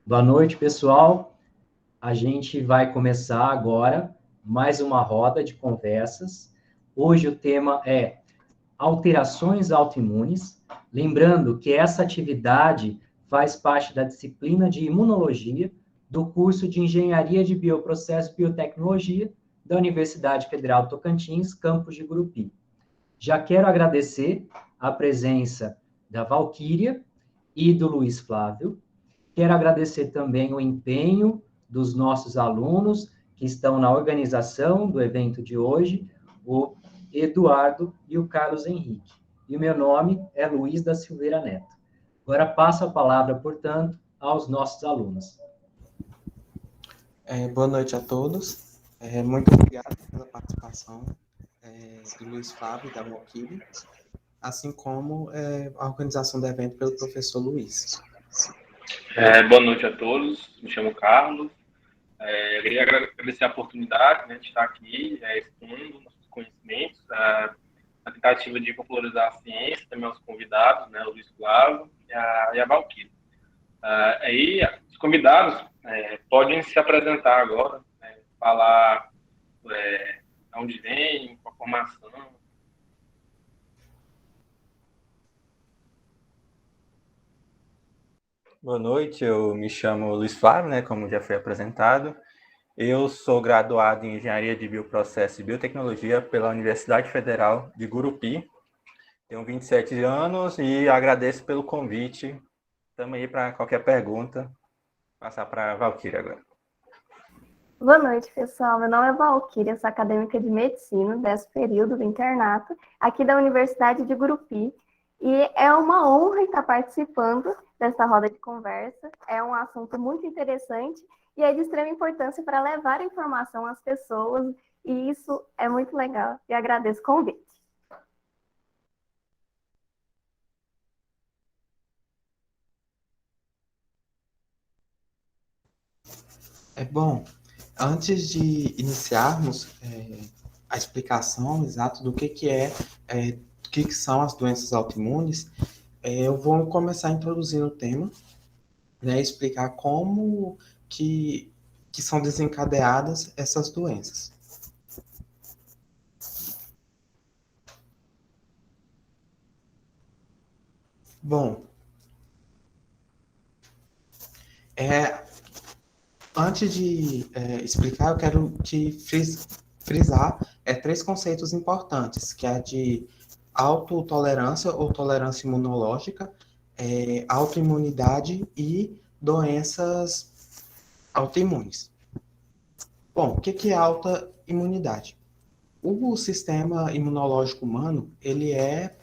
Boa noite, pessoal. A gente vai começar agora mais uma roda de conversas. Hoje o tema é alterações autoimunes. Lembrando que essa atividade faz parte da disciplina de imunologia do curso de Engenharia de Bioprocesso e Biotecnologia da Universidade Federal Tocantins, campus de Gurupi. Já quero agradecer a presença da Valquíria e do Luiz Flávio. Quero agradecer também o empenho dos nossos alunos que estão na organização do evento de hoje, o Eduardo e o Carlos Henrique. E o meu nome é Luiz da Silveira Neto. Agora passo a palavra, portanto, aos nossos alunos. Boa noite a todos. Muito obrigado pela participação do Luiz Flávio e da Valquíria, assim como a organização do evento pelo professor Luiz. Boa noite a todos, me chamo Carlos. Eu queria agradecer a oportunidade, né, de estar aqui expondo nossos conhecimentos, a tentativa de popularizar a ciência, também aos convidados, né, o Luiz Flávio e a Valquíria. Aí, os convidados podem se apresentar agora, né, falar onde vem, qual a formação. Boa noite, eu me chamo Luiz Flávio, né, como já foi apresentado. Eu sou graduado em Engenharia de Bioprocesso e Biotecnologia pela Universidade Federal de Gurupi. Tenho 27 anos e agradeço pelo convite. Estamos aí para qualquer pergunta. Vou passar para a Valquíria agora. Boa noite, pessoal. Meu nome é Valquíria, sou acadêmica de medicina, 10º período do internato, aqui da Universidade de Gurupi. E é uma honra estar participando dessa roda de conversa. É um assunto muito interessante e é de extrema importância para levar a informação às pessoas. E isso é muito legal. E agradeço o convite. Bom, antes de iniciarmos a explicação exata do que são as doenças autoimunes, eu vou começar introduzindo o tema, né, explicar como que são desencadeadas essas doenças. Bom, antes de explicar, eu quero frisar 3 conceitos importantes, que é a de autotolerância ou tolerância imunológica, autoimunidade e doenças autoimunes. Bom, o que é autoimunidade? O sistema imunológico humano, ele é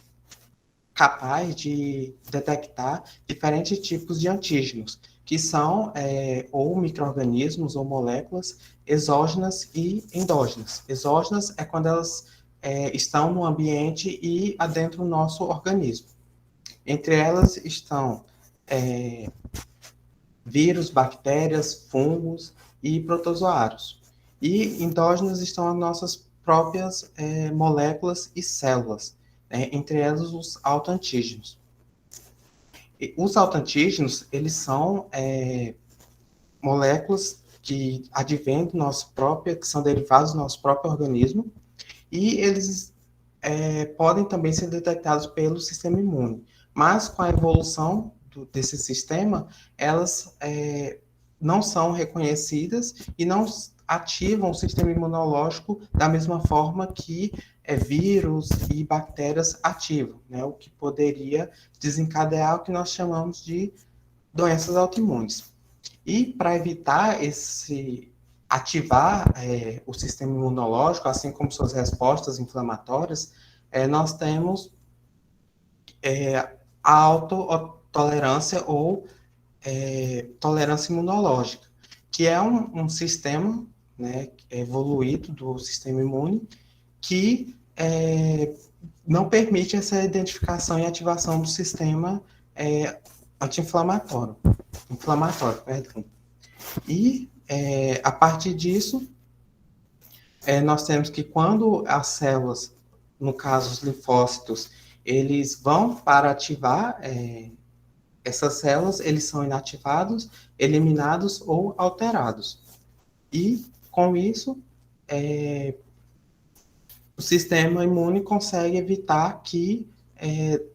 capaz de detectar diferentes tipos de antígenos, que são ou micro-organismos ou moléculas exógenas e endógenas. Exógenas é quando elas estão no ambiente e adentro do nosso organismo. Entre elas estão vírus, bactérias, fungos e protozoários. E endógenas estão as nossas próprias moléculas e células, entre elas os autoantígenos. Os autoantígenos, eles são moléculas que advêm do nosso próprio, que são derivados do nosso próprio organismo, e eles podem também ser detectados pelo sistema imune. Mas com a evolução desse sistema, elas não são reconhecidas e não ativam o sistema imunológico da mesma forma que vírus e bactérias ativam, né? O que poderia desencadear o que nós chamamos de doenças autoimunes. E para evitar ativar o sistema imunológico, assim como suas respostas inflamatórias, nós temos a autotolerância ou tolerância imunológica, que é um sistema, né, evoluído do sistema imune que não permite essa identificação e ativação do sistema anti-inflamatório. Perdão. E, a partir disso, nós temos que quando as células, no caso os linfócitos, eles vão para ativar essas células eles são inativados, eliminados ou alterados. E, com isso, o sistema imune consegue evitar que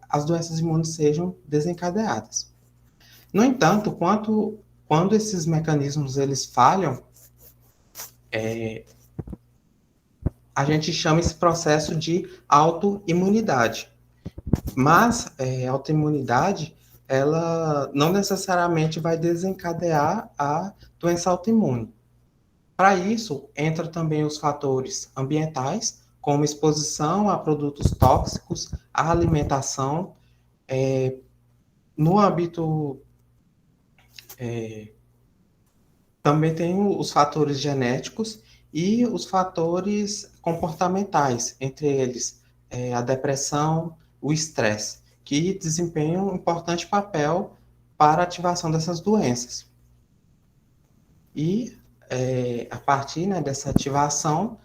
as doenças imunes sejam desencadeadas. No entanto, quando esses mecanismos eles falham, a gente chama esse processo de autoimunidade. Mas a autoimunidade, ela não necessariamente vai desencadear a doença autoimune. Para isso, entra também os fatores ambientais, como exposição a produtos tóxicos, a alimentação. No âmbito, também tem os fatores genéticos e os fatores comportamentais, entre eles a depressão, o estresse, que desempenham um importante papel para a ativação dessas doenças. E a partir, né, dessa ativação,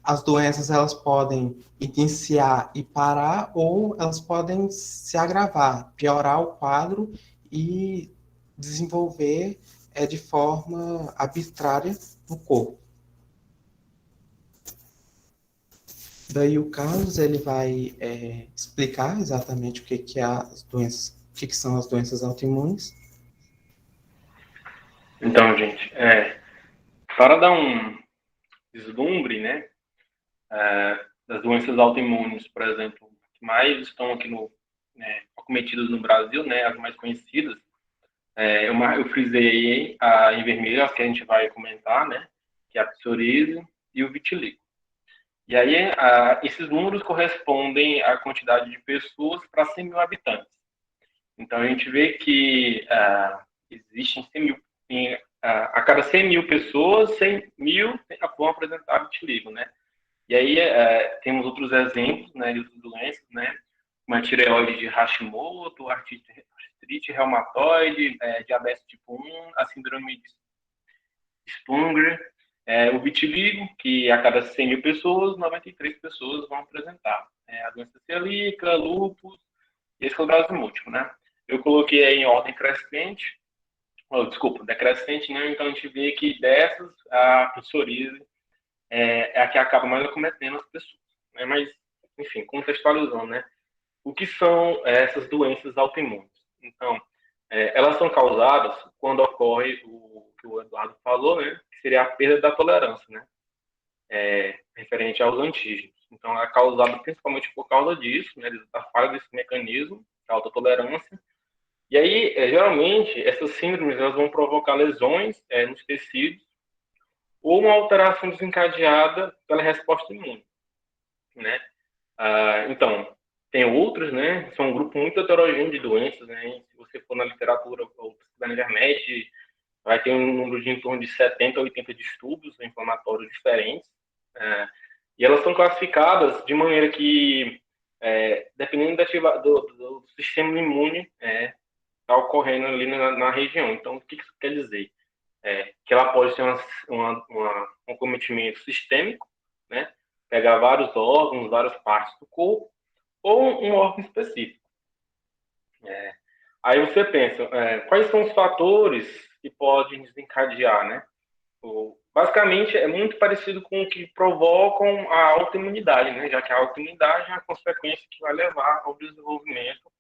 as doenças elas podem iniciar e parar, ou elas podem se agravar, piorar o quadro e desenvolver de forma arbitrária no corpo. Daí o Carlos ele vai explicar exatamente o que é as doenças, o que são as doenças autoimunes. Então, gente, para dar um vislumbre, né, das doenças autoimunes, por exemplo, que mais estão aqui acometidas no Brasil, né, as mais conhecidas, eu frisei em vermelho as que a gente vai comentar, né, que é a psoríase e o vitiligo. E aí, esses números correspondem à quantidade de pessoas para 100 mil habitantes. Então, a gente vê que existem 100 mil, a cada 100 mil pessoas, 100 mil vão apresentar vitiligo, né? E aí, temos outros exemplos, né, de outras doenças, né? Uma tireoide de Hashimoto, artrite reumatoide, diabetes tipo 1, a síndrome de Spengler, o vitiligo, que a cada 100 mil pessoas, 93 pessoas vão apresentar. A doença celíaca, lúpus e esclerose múltipla, né? Eu coloquei aí em ordem crescente, decrescente, né? Então a gente vê que dessas, a psoríase é a que acaba mais acometendo as pessoas, né? Mas, enfim, contextualizando, né? O que são essas doenças autoimunes? Então, elas são causadas quando ocorre o que o Eduardo falou, né? Que seria a perda da tolerância, né? Referente aos antígenos. Então, é causada principalmente por causa disso, né? Da falha desse mecanismo, a alta tolerância. E aí, geralmente, essas síndromes elas vão provocar lesões nos tecidos ou uma alteração desencadeada pela resposta imune, né? Então, tem outros, né? São um grupo muito heterogêneo de doenças, né? Se você for na literatura ou na internet, vai ter um número de em torno de 70 a 80 distúrbios inflamatórios diferentes. E elas são classificadas de maneira que, dependendo do sistema imune, está ocorrendo ali na região. Então, o que isso quer dizer? Que ela pode ter um cometimento sistêmico, né? Pegar vários órgãos, várias partes do corpo, ou um órgão específico. Aí você pensa, quais são os fatores que podem desencadear, né? Basicamente, é muito parecido com o que provocam a autoimunidade, né? Já que a autoimunidade é a consequência que vai levar ao desenvolvimento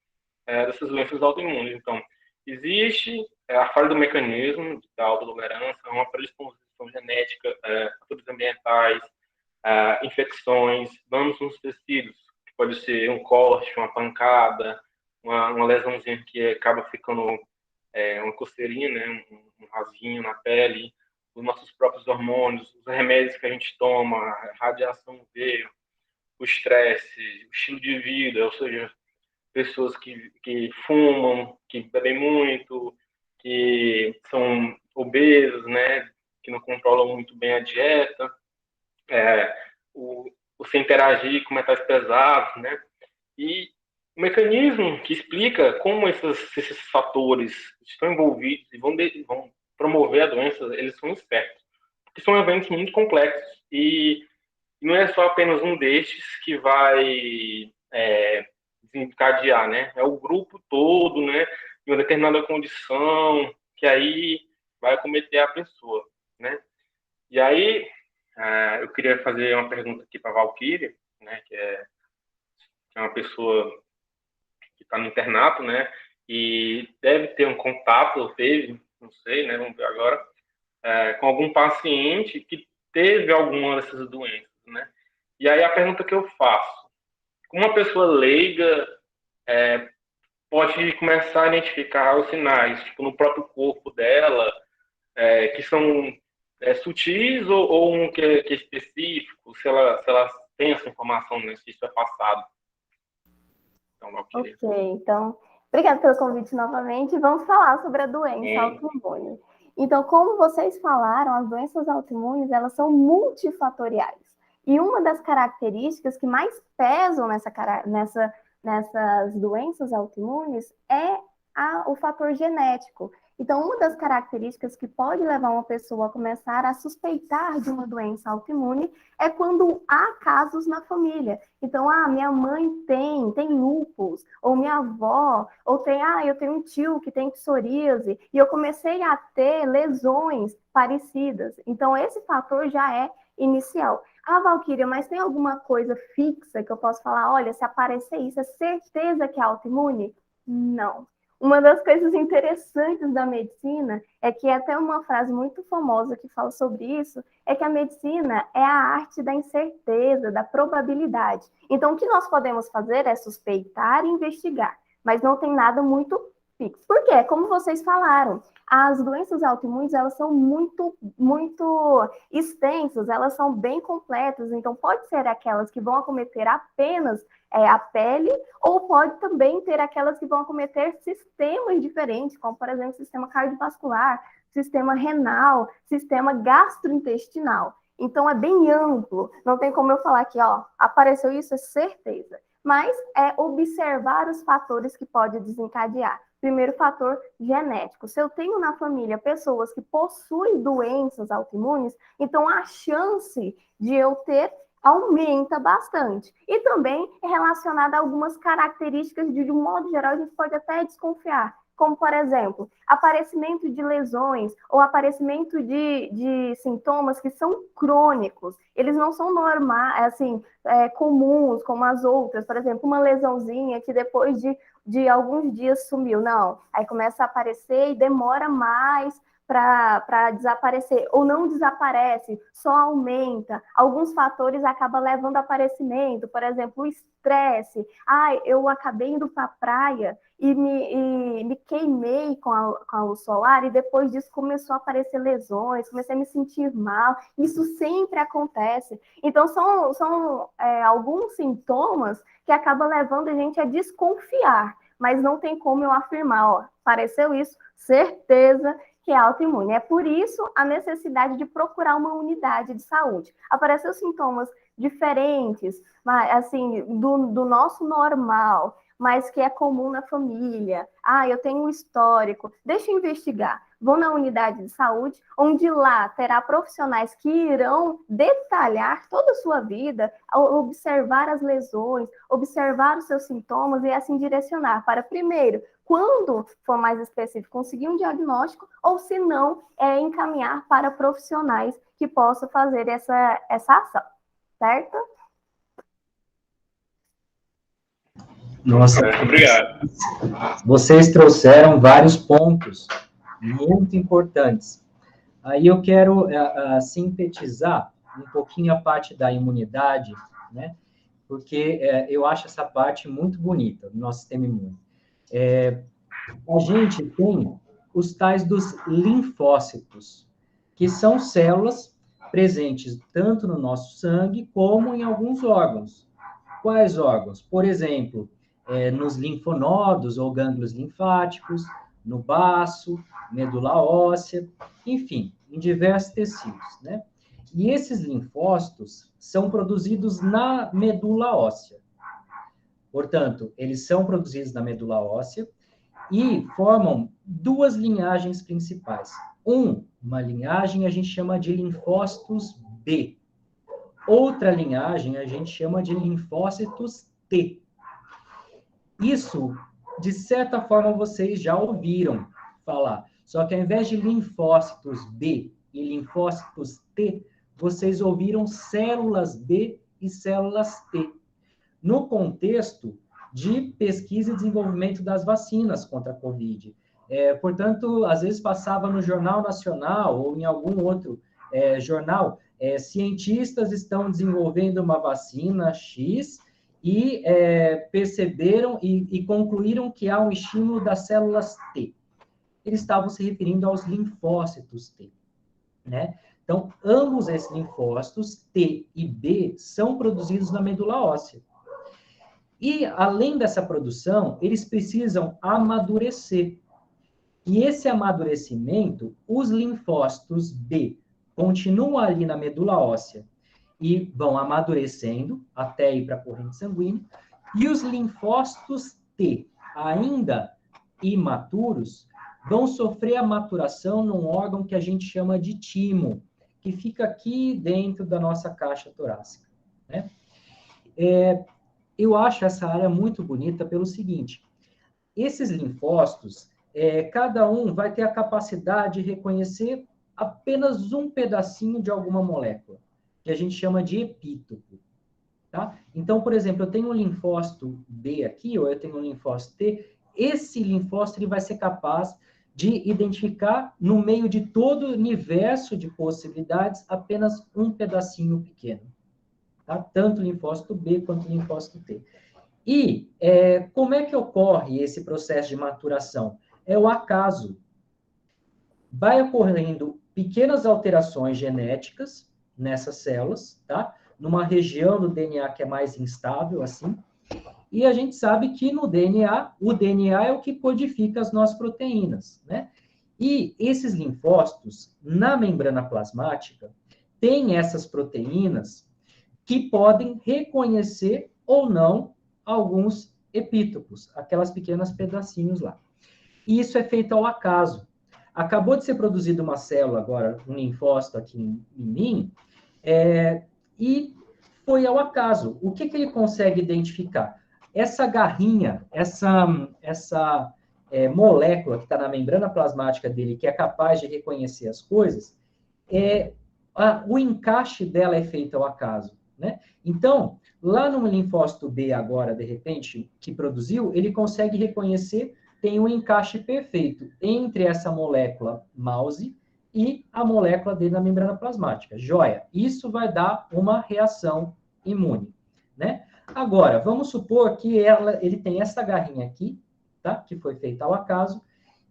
dessas doenças autoimunes. Então, existe a falha do mecanismo da autotolerância, uma predisposição genética, fatores ambientais, infecções, danos nos tecidos, que pode ser um corte, uma pancada, uma lesãozinha que acaba ficando uma coceirinha, né, um rasguinho na pele, os nossos próprios hormônios, os remédios que a gente toma, a radiação UV, o estresse, o estilo de vida, ou seja, pessoas que fumam, que bebem muito, que são obesos, né, que não controlam muito bem a dieta, você interagir com metais pesados, né, e o mecanismo que explica como esses fatores estão envolvidos e vão promover a doença, eles são espertos, porque são eventos muito complexos e não é só apenas um destes que vai desencadear, né? É o grupo todo, né? em uma determinada condição, que aí vai acometer a pessoa, né? E aí, eu queria fazer uma pergunta aqui para a Valquíria, né, que é uma pessoa que está no internato, né, e deve ter um contato, ou teve, não sei, né, vamos ver agora, com algum paciente que teve alguma dessas doenças, né? E aí a pergunta que eu faço, como uma pessoa leiga pode começar a identificar os sinais, tipo, no próprio corpo dela, que são sutis ou um que é específico, se ela tem essa informação, né, se isso é passado. Então, Ok, então, obrigada pelo convite novamente. Vamos falar sobre a doença autoimune. Então, como vocês falaram, as doenças autoimunes, elas são multifatoriais. E uma das características que mais pesam nessas doenças autoimunes é o fator genético. Então, uma das características que pode levar uma pessoa a começar a suspeitar de uma doença autoimune é quando há casos na família. Então, minha mãe tem lúpus, ou minha avó, ou eu tenho um tio que tem psoríase, e eu comecei a ter lesões parecidas. Então, esse fator já é inicial. Valquíria, mas tem alguma coisa fixa que eu posso falar, olha, se aparecer isso, é certeza que é autoimune? Não. Uma das coisas interessantes da medicina é que até uma frase muito famosa que fala sobre isso, é que a medicina é a arte da incerteza, da probabilidade. Então, o que nós podemos fazer é suspeitar e investigar, mas não tem nada muito fixo. Por quê? Como vocês falaram, as doenças autoimunes, elas são muito extensas, elas são bem completas, então pode ser aquelas que vão acometer apenas a pele, ou pode também ter aquelas que vão acometer sistemas diferentes, como, por exemplo, sistema cardiovascular, sistema renal, sistema gastrointestinal. Então, é bem amplo. Não tem como eu falar que, apareceu isso, é certeza. Mas é observar os fatores que pode desencadear. Primeiro fator, genético. Se eu tenho na família pessoas que possuem doenças autoimunes, então a chance de eu ter aumenta bastante. E também é relacionada a algumas características de um modo geral, a gente pode até desconfiar. Como, por exemplo, aparecimento de lesões ou aparecimento de sintomas que são crônicos. Eles não são normais, assim, comuns como as outras. Por exemplo, uma lesãozinha que depois de alguns dias sumiu. Não, aí começa a aparecer e demora mais para desaparecer, ou não desaparece, só aumenta. Alguns fatores acabam levando ao aparecimento, por exemplo, o estresse. Eu acabei indo para a praia e me queimei com a luz solar e depois disso começou a aparecer lesões, comecei a me sentir mal. Isso sempre acontece. Então, são alguns sintomas que acabam levando a gente a desconfiar, mas não tem como eu afirmar, apareceu isso, certeza que é autoimune. É por isso a necessidade de procurar uma unidade de saúde. Apareceu sintomas diferentes, mas, assim, do nosso normal, mas que é comum na família. Eu tenho um histórico. Deixa eu investigar. Vou na unidade de saúde, onde lá terá profissionais que irão detalhar toda a sua vida, observar as lesões, observar os seus sintomas e assim direcionar para, primeiro, quando for mais específico, conseguir um diagnóstico, ou se não, encaminhar para profissionais que possam fazer essa ação, certo? Nossa, obrigado. Vocês trouxeram vários pontos muito importantes. Aí eu quero sintetizar um pouquinho a parte da imunidade, né? Porque eu acho essa parte muito bonita do nosso sistema imune. A gente tem os tais dos linfócitos, que são células presentes tanto no nosso sangue como em alguns órgãos. Quais órgãos? Por exemplo, nos linfonodos ou gânglios linfáticos, no baço, medula óssea, enfim, em diversos tecidos, né? E esses linfócitos são produzidos na medula óssea. Portanto, eles são produzidos na medula óssea e formam duas linhagens principais. Uma linhagem a gente chama de linfócitos B. Outra linhagem a gente chama de linfócitos T. Isso de certa forma, vocês já ouviram falar. Só que ao invés de linfócitos B e linfócitos T, vocês ouviram células B e células T. No contexto de pesquisa e desenvolvimento das vacinas contra a Covid. Portanto, às vezes passava no Jornal Nacional ou em algum outro jornal, cientistas estão desenvolvendo uma vacina X e perceberam e concluíram que há um estímulo das células T. Eles estavam se referindo aos linfócitos T, né? Então, ambos esses linfócitos, T e B, são produzidos na medula óssea. E, além dessa produção, eles precisam amadurecer. E esse amadurecimento, os linfócitos B continuam ali na medula óssea e vão amadurecendo até ir para a corrente sanguínea, e os linfócitos T, ainda imaturos, vão sofrer a maturação num órgão que a gente chama de timo, que fica aqui dentro da nossa caixa torácica, né? Eu acho essa área muito bonita pelo seguinte: esses linfócitos, cada um vai ter a capacidade de reconhecer apenas um pedacinho de alguma molécula, que a gente chama de epítopo, tá? Então, por exemplo, eu tenho um linfócito B aqui, ou eu tenho um linfócito T, esse linfócito ele vai ser capaz de identificar, no meio de todo o universo de possibilidades, apenas um pedacinho pequeno. Tá? Tanto o linfócito B quanto o linfócito T. E como é que ocorre esse processo de maturação? É o acaso. Vai ocorrendo pequenas alterações genéticas nessas células, tá? Numa região do DNA que é mais instável, assim. E a gente sabe que no DNA, o DNA é o que codifica as nossas proteínas, né? E esses linfócitos, na membrana plasmática, têm essas proteínas que podem reconhecer ou não alguns epítopos, aquelas pequenas pedacinhos lá. E isso é feito ao acaso. Acabou de ser produzida uma célula agora, um linfócito aqui em mim, e foi ao acaso. O que ele consegue identificar? Essa garrinha, essa molécula que está na membrana plasmática dele, que é capaz de reconhecer as coisas, o encaixe dela é feito ao acaso, né? Então, lá no linfócito B agora, de repente, que produziu, ele consegue reconhecer, tem um encaixe perfeito entre essa molécula mouse e a molécula dele na membrana plasmática. Joia, isso vai dar uma reação imune, né? Agora, vamos supor que ele tem essa garrinha aqui, tá? Que foi feita ao acaso,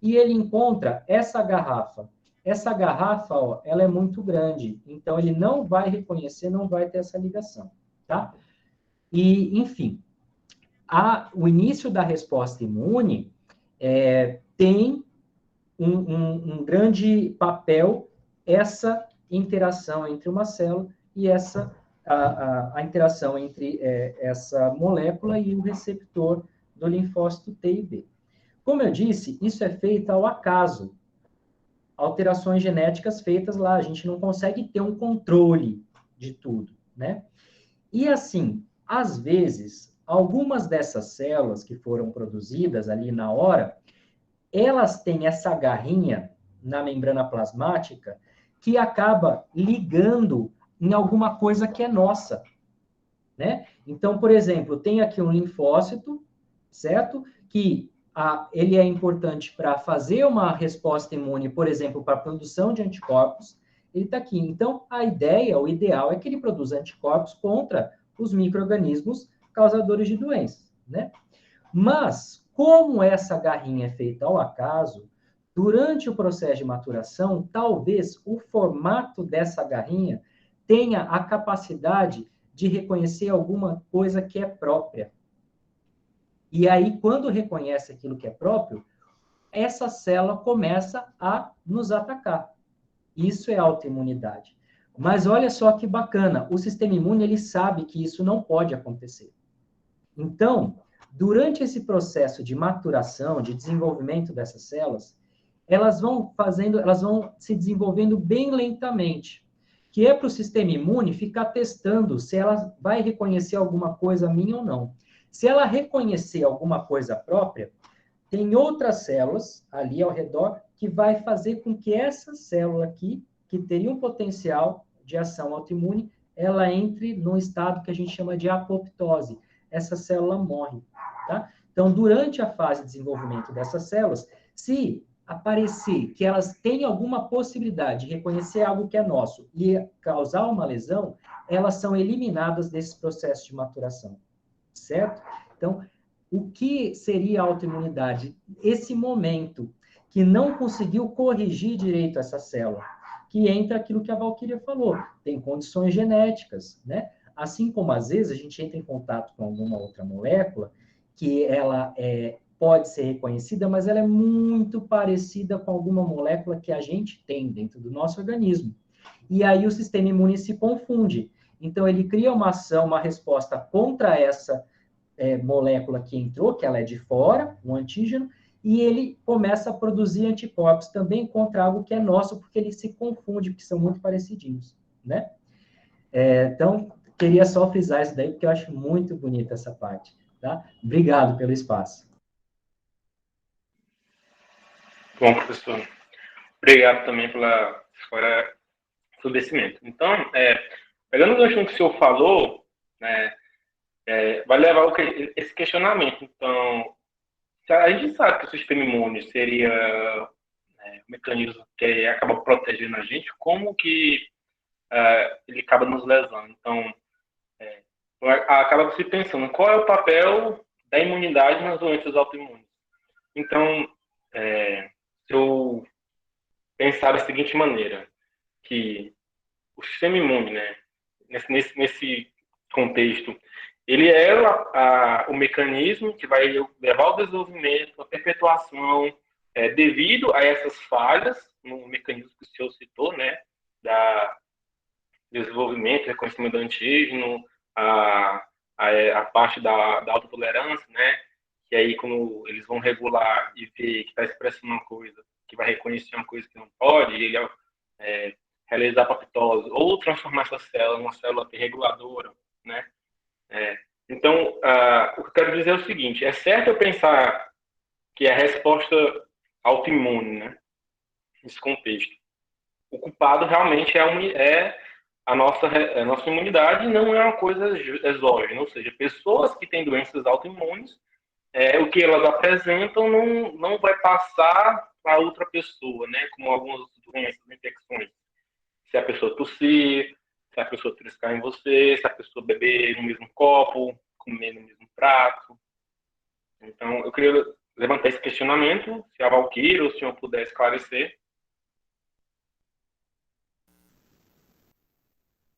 e ele encontra essa garrafa. Essa garrafa, ó, ela é muito grande, então ele não vai reconhecer, não vai ter essa ligação, tá? E, enfim, o início da resposta imune tem um grande papel essa interação entre uma célula e a interação entre essa molécula e o receptor do linfócito T e B. Como eu disse, isso é feito ao acaso. Alterações genéticas feitas lá, a gente não consegue ter um controle de tudo, né? E assim, às vezes, algumas dessas células que foram produzidas ali na hora, elas têm essa garrinha na membrana plasmática que acaba ligando em alguma coisa que é nossa, né? Então, por exemplo, tem aqui um linfócito, certo? Que ele é importante para fazer uma resposta imune, por exemplo, para a produção de anticorpos. Ele está aqui. Então, a ideia, o ideal é que ele produza anticorpos contra os micro-organismos causadores de doenças, né? Mas, como essa garrinha é feita ao acaso, durante o processo de maturação, talvez o formato dessa garrinha tenha a capacidade de reconhecer alguma coisa que é própria. E aí, quando reconhece aquilo que é próprio, essa célula começa a nos atacar. Isso é autoimunidade. Mas olha só que bacana, o sistema imune ele sabe que isso não pode acontecer. Então, durante esse processo de maturação, de desenvolvimento dessas células, elas vão se desenvolvendo bem lentamente, que é para o sistema imune ficar testando se ela vai reconhecer alguma coisa minha ou não. Se ela reconhecer alguma coisa própria, tem outras células ali ao redor que vai fazer com que essa célula aqui, que teria um potencial de ação autoimune, ela entre num estado que a gente chama de apoptose. Essa célula morre, tá? Então, durante a fase de desenvolvimento dessas células, se aparecer que elas têm alguma possibilidade de reconhecer algo que é nosso e causar uma lesão, elas são eliminadas desse processo de maturação, certo? Então, o que seria a autoimunidade? Esse momento que não conseguiu corrigir direito essa célula, que entra aquilo que a Valquíria falou, tem condições genéticas, né? Assim como, às vezes, a gente entra em contato com alguma outra molécula que ela pode ser reconhecida, mas ela é muito parecida com alguma molécula que a gente tem dentro do nosso organismo. E aí o sistema imune se confunde. Então, ele cria uma ação, uma resposta contra essa molécula que entrou, que ela é de fora, um antígeno, e ele começa a produzir anticorpos também contra algo que é nosso, porque ele se confunde, porque são muito parecidinhos, né? Então, queria só frisar isso daí, porque eu acho muito bonita essa parte, tá? Obrigado pelo espaço. Bom, professor. Obrigado também pela história sobre esse momento. Então, pegando o gancho que o senhor falou, né, vai levar esse questionamento. Então, a gente sabe que o sistema imune seria um mecanismo que acaba protegendo a gente, como que ele acaba nos lesando? Então, acaba se pensando qual é o papel da imunidade nas doenças autoimunes. Então, se eu pensar da seguinte maneira, que o sistema imune, né, nesse contexto, ele é o mecanismo que vai levar ao desenvolvimento, à perpetuação, devido a essas falhas no mecanismo que o senhor citou, né, da desenvolvimento, reconhecimento do antígeno, a parte da autotolerância, né, que aí quando eles vão regular e ver que está expressando uma coisa, que vai reconhecer uma coisa que não pode, e ele realizar apoptose ou transformar essa célula numa célula reguladora, né? Então, o que eu quero dizer é o seguinte: é certo eu pensar que a resposta autoimune, né, nesse contexto, o culpado realmente é a nossa imunidade, e não é uma coisa exógena, ou seja, pessoas que têm doenças autoimunes, o que elas apresentam não vai passar para outra pessoa, né, como algumas doenças, infecções. Se a pessoa tossir, se a pessoa triscar em você, se a pessoa beber no mesmo copo, comer no mesmo prato. Então, eu queria levantar esse questionamento, se a Valquíria ou o senhor puder esclarecer.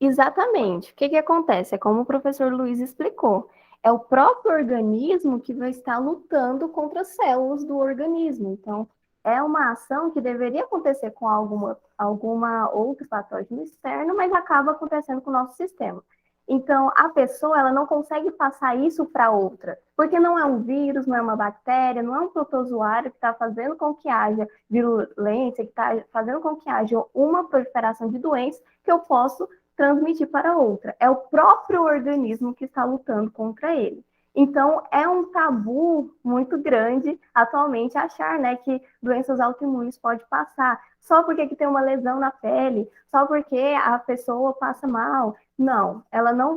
Exatamente. O que acontece? É como o professor Luiz explicou. É o próprio organismo que vai estar lutando contra as células do organismo. Então, é uma ação que deveria acontecer com alguma outro patógeno externo, mas acaba acontecendo com o nosso sistema. Então, a pessoa ela não consegue passar isso para outra, porque não é um vírus, não é uma bactéria, não é um protozoário que está fazendo com que haja virulência, que está fazendo com que haja uma proliferação de doenças que eu posso transmitir para outra. É o próprio organismo que está lutando contra ele. Então, é um tabu muito grande atualmente achar, né, que doenças autoimunes pode passar só porque que tem uma lesão na pele, só porque a pessoa passa mal. Não, ela não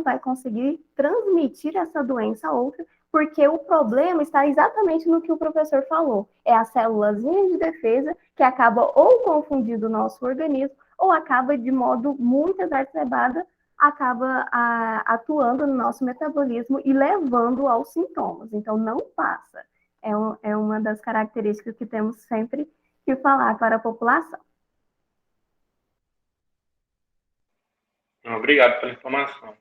vai conseguir transmitir essa doença a outra, porque o problema está exatamente no que o professor falou. É a célulazinha de defesa que acaba ou confundindo o nosso organismo ou acaba de modo muito exacerbado, acaba atuando no nosso metabolismo e levando aos sintomas. Então, não passa. É uma das características que temos sempre que falar para a população. Obrigado pela informação.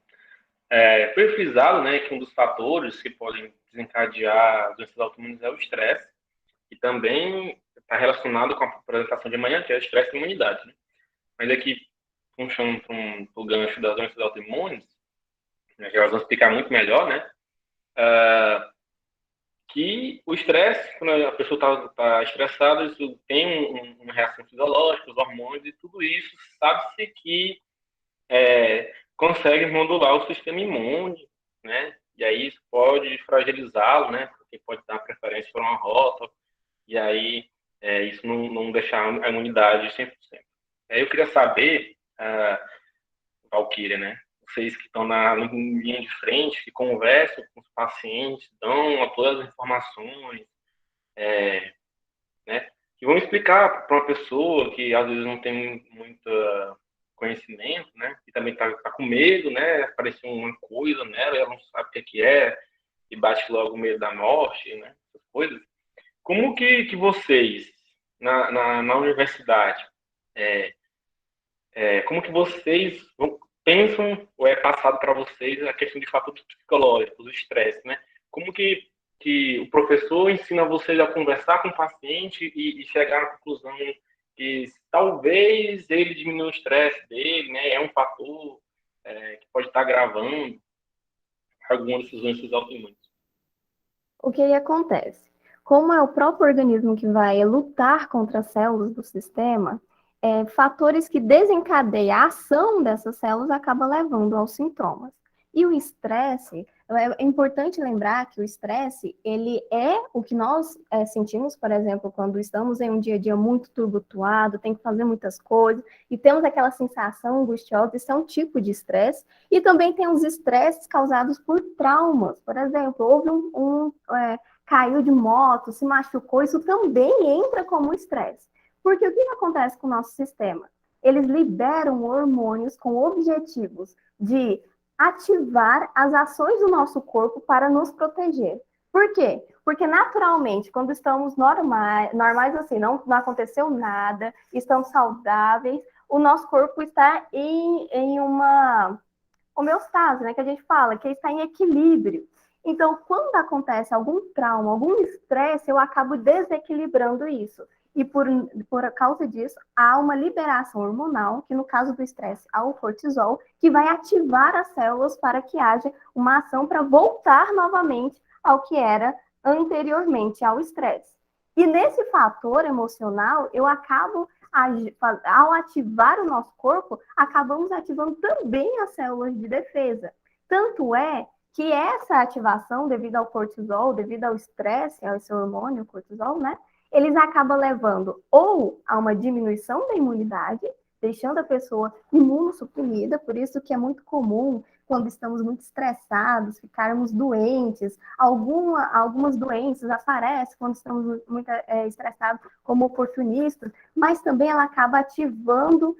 Foi frisado, né, que um dos fatores que podem desencadear as doenças autoimunes é o estresse, e também está relacionado com a apresentação de amanhã, que é o estresse e a imunidade, né? Mas aqui, puxando para o gancho das doenças autoimunes, né, que elas vão explicar muito melhor, né? Que o estresse, quando a pessoa está estressada, isso tem uma reação fisiológica, os hormônios e tudo isso, sabe-se que consegue modular o sistema imune, né? E aí isso pode fragilizá-lo, né? quem pode dar preferência por uma rota, e aí isso não deixar a imunidade 100%. Eu queria saber, Valquíria, né? Vocês que estão na linha de frente, que conversam com os pacientes, dão todas as informações, né? Que vão explicar para uma pessoa que às vezes não tem muito conhecimento, né? E também tá com medo, né? Apareceu uma coisa nela, ela não sabe o que é, e bate logo o medo da morte, né? Essas coisas. Como que vocês, na universidade, como que vocês pensam ou é passado para vocês a questão de fatores psicológicos, o estresse, né? Como que o professor ensina vocês a conversar com o paciente e chegar à conclusão que talvez ele diminua o estresse dele, né? É um fator que pode estar agravando algumas dessas doenças autoimunes. O que aí acontece? Como é o próprio organismo que vai lutar contra as células do sistema, fatores que desencadeiam a ação dessas células acabam levando aos sintomas. E o estresse, é importante lembrar que o estresse, ele é o que nós sentimos, por exemplo, quando estamos em um dia a dia muito tumultuado, tem que fazer muitas coisas, e temos aquela sensação angustiosa, isso é um tipo de estresse, e também tem os estresses causados por traumas. Por exemplo, houve caiu de moto, se machucou, isso também entra como estresse. Porque o que acontece com o nosso sistema? Eles liberam hormônios com objetivos de ativar as ações do nosso corpo para nos proteger. Por quê? Porque naturalmente, quando estamos normais assim, não aconteceu nada, estamos saudáveis, o nosso corpo está em uma homeostase, né, que a gente fala, que está em equilíbrio. Então, quando acontece algum trauma, algum estresse, eu acabo desequilibrando isso. E por causa disso, há uma liberação hormonal, que no caso do estresse, há o cortisol, que vai ativar as células para que haja uma ação para voltar novamente ao que era anteriormente ao estresse. E nesse fator emocional, eu acabo, ao ativar o nosso corpo, acabamos ativando também as células de defesa. Tanto é que essa ativação, devido ao cortisol, devido ao estresse, a esse hormônio, cortisol, né? Eles acabam levando ou a uma diminuição da imunidade, deixando a pessoa imunossuprimida, por isso que é muito comum, quando estamos muito estressados, ficarmos doentes. Algumas doenças aparecem quando estamos muito estressados, como oportunistas, mas também ela acaba ativando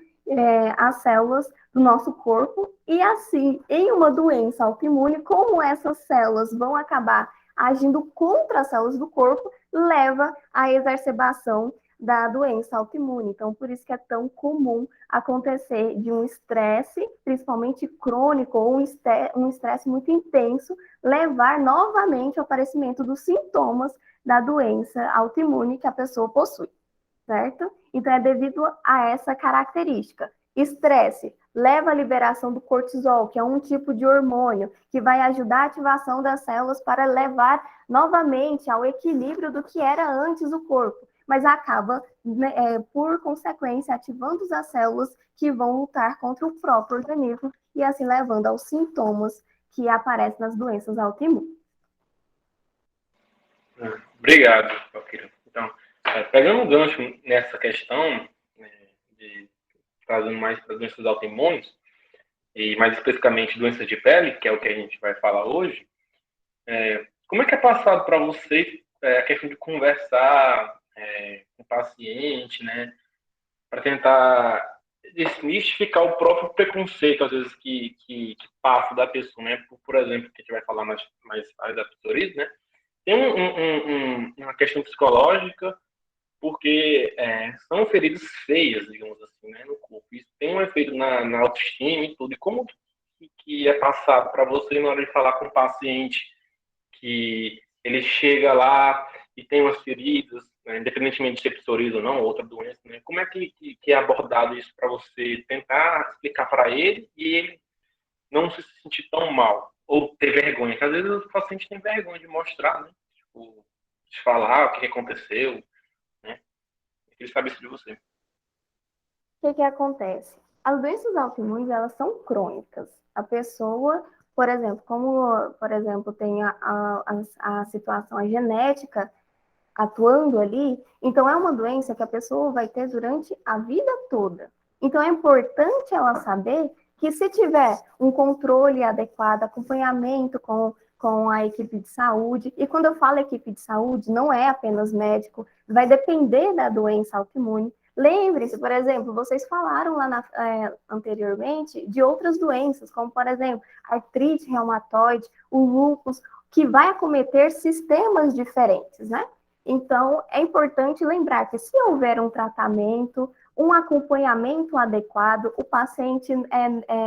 as células do nosso corpo, e assim, em uma doença autoimune, como essas células vão acabar agindo contra as células do corpo, leva à exacerbação da doença autoimune. Então, por isso que é tão comum acontecer de um estresse, principalmente crônico, ou um estresse muito intenso, levar novamente ao aparecimento dos sintomas da doença autoimune que a pessoa possui, certo? Então, é devido a essa característica. Estresse leva à liberação do cortisol, que é um tipo de hormônio que vai ajudar a ativação das células para levar novamente ao equilíbrio do que era antes o corpo, mas acaba, por consequência, ativando as células que vão lutar contra o próprio organismo e assim levando aos sintomas que aparecem nas doenças autoimunes. Obrigado, Valquíria. Então, pegando um gancho nessa questão, de trazendo mais para doenças autoimunes, e mais especificamente doenças de pele, que é o que a gente vai falar hoje, como é que é passado para vocês a questão de conversar com o paciente, né, para tentar desmistificar o próprio preconceito, às vezes, que passa da pessoa, né? Por exemplo, que a gente vai falar mais da psoríase, né? Tem uma questão psicológica, porque são feridas feias, digamos assim, né, no corpo. Isso tem um efeito na autoestima e tudo. E como que é passado para você na hora de falar com o paciente que ele chega lá e tem umas feridas, né, independentemente de ser psoríase ou não, outra doença, né? Como é que é abordado isso para você tentar explicar para ele e ele não se sentir tão mal ou ter vergonha? Porque às vezes o paciente tem vergonha de mostrar, né? Tipo, de falar o que aconteceu, né? Eu queria saber isso de você. O que acontece? As doenças autoimunes, elas são crônicas. A pessoa Por exemplo, como, por exemplo, tem a situação a genética atuando ali, então é uma doença que a pessoa vai ter durante a vida toda. Então é importante ela saber que se tiver um controle adequado, acompanhamento com a equipe de saúde, e quando eu falo equipe de saúde, não é apenas médico, vai depender da doença autoimune. Lembre-se, por exemplo, vocês falaram lá anteriormente de outras doenças, como, por exemplo, artrite reumatoide, o lúpus, que vai acometer sistemas diferentes, né? Então, é importante lembrar que se houver um tratamento, um acompanhamento adequado, o paciente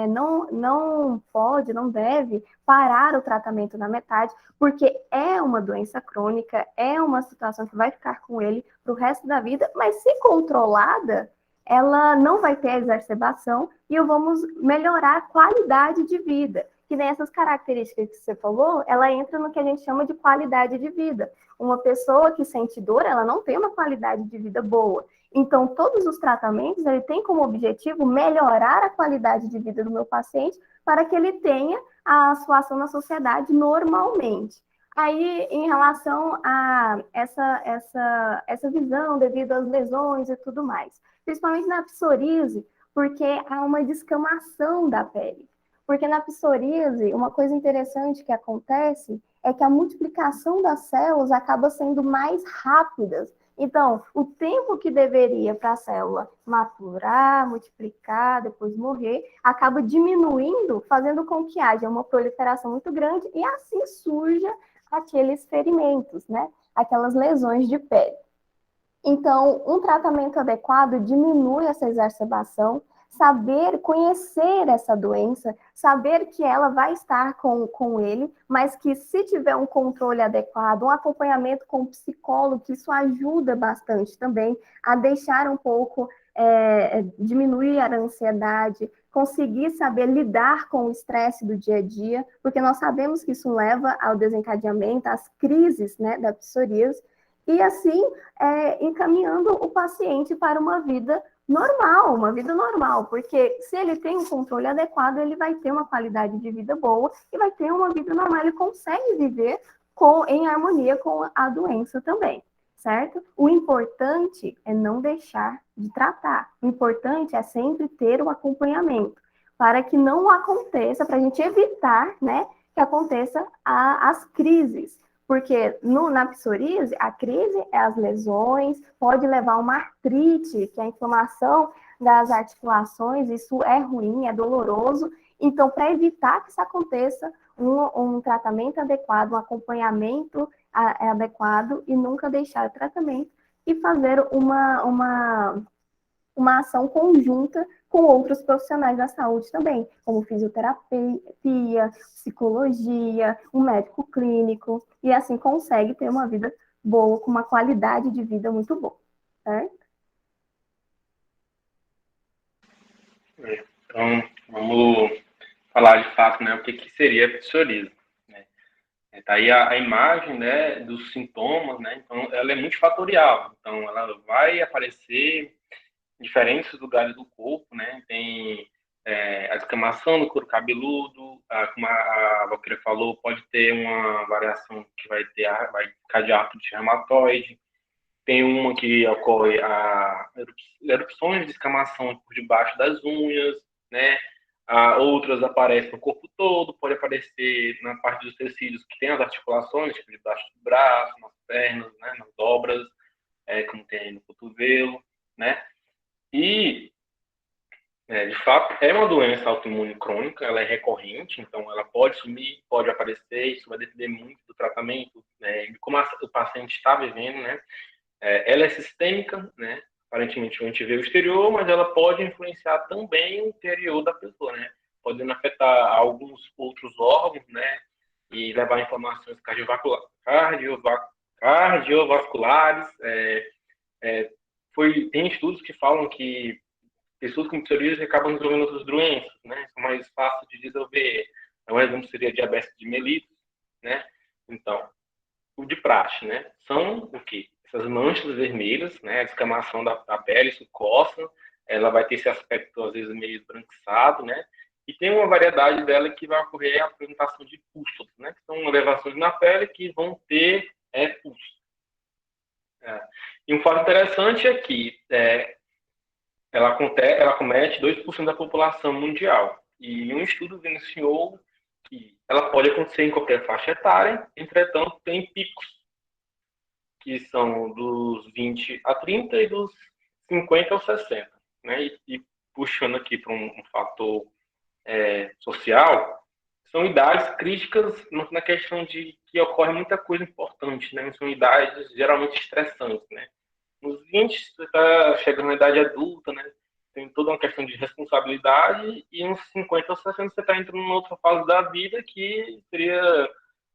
não pode, não deve parar o tratamento na metade, porque é uma doença crônica, é uma situação que vai ficar com ele para o resto da vida, mas se controlada, ela não vai ter exacerbação e vamos melhorar a qualidade de vida. Que nem essas características que você falou, ela entra no que a gente chama de qualidade de vida. Uma pessoa que sente dor, ela não tem uma qualidade de vida boa. Então, todos os tratamentos, ele tem como objetivo melhorar a qualidade de vida do meu paciente para que ele tenha a sua ação na sociedade normalmente. Aí, em relação a essa visão devido às lesões e tudo mais, principalmente na psoríase, porque há uma descamação da pele. Porque na psoríase, uma coisa interessante que acontece é que a multiplicação das células acaba sendo mais rápida. Então, o tempo que deveria para a célula maturar, multiplicar, depois morrer, acaba diminuindo, fazendo com que haja uma proliferação muito grande e assim surja aqueles ferimentos, né? Aquelas lesões de pele. Então, um tratamento adequado diminui essa exacerbação, saber conhecer essa doença, saber que ela vai estar com ele, mas que se tiver um controle adequado, um acompanhamento com o psicólogo, que isso ajuda bastante também a deixar um pouco, diminuir a ansiedade, conseguir saber lidar com o estresse do dia a dia, porque nós sabemos que isso leva ao desencadeamento, às crises, né, da psoríase, e assim encaminhando o paciente para uma vida normal, porque se ele tem um controle adequado, ele vai ter uma qualidade de vida boa e vai ter uma vida normal, ele consegue viver em harmonia com a doença também, certo? O importante é não deixar de tratar, o importante é sempre ter o acompanhamento, para que não aconteça, para a gente evitar, né, que aconteça as crises. Porque na psoríase, a crise é as lesões, pode levar a uma artrite, que é a inflamação das articulações, isso é ruim, é doloroso. Então, para evitar que isso aconteça, um tratamento adequado, um acompanhamento adequado e nunca deixar o tratamento e fazer uma ação conjunta com outros profissionais da saúde também, como fisioterapia, psicologia, um médico clínico, e assim consegue ter uma vida boa, com uma qualidade de vida muito boa, certo? Então, vamos falar de fato, né, o que seria a psoríase. Né? Tá aí a imagem, né, dos sintomas, né, então ela é multifatorial, então ela vai aparecer em diferentes lugares do corpo, né, tem a descamação do couro cabeludo, como a Valquíria falou, pode ter uma variação que vai ficar de artrite reumatoide, tem uma que ocorre erupções de descamação por debaixo das unhas, né? Outras aparecem no corpo todo, pode aparecer na parte dos tecidos que tem as articulações, tipo debaixo do braço, nas pernas, né? Nas dobras, como tem no cotovelo, né? E, de fato, é uma doença autoimune crônica, ela é recorrente, então ela pode sumir, pode aparecer, isso vai depender muito do tratamento, né? De como o paciente está vivendo, né? Ela é sistêmica, né? Aparentemente a gente vê o exterior, mas ela pode influenciar também o interior da pessoa, né? Podendo afetar alguns outros órgãos, né? E levar a inflamações cardiovasculares. Tem estudos que falam que pessoas com psoríase acabam desenvolvendo outras doenças, né? São mais fáceis de desenvolver. Um exemplo seria diabetes de mellitus, né? Então, o de praxe, né? São o quê? Essas manchas vermelhas, né? A descamação da pele, isso coça, ela vai ter esse aspecto, às vezes, meio esbranquiçado, né? E tem uma variedade dela que vai ocorrer a apresentação de pústulas, né? Que são elevações na pele que vão ter pústulas. E um fato interessante é que ela comete 2% da população mundial. E um estudo evidenciou que ela pode acontecer em qualquer faixa etária, entretanto, tem picos, que são dos 20 a 30 e dos 50 aos 60. Né? E puxando aqui para um fator social, são idades críticas na questão de que ocorre muita coisa importante, né? São idades geralmente estressantes, né? Nos 20, você está chegando na idade adulta, né? Tem toda uma questão de responsabilidade, e uns 50 ou 60 você está entrando numa outra fase da vida que seria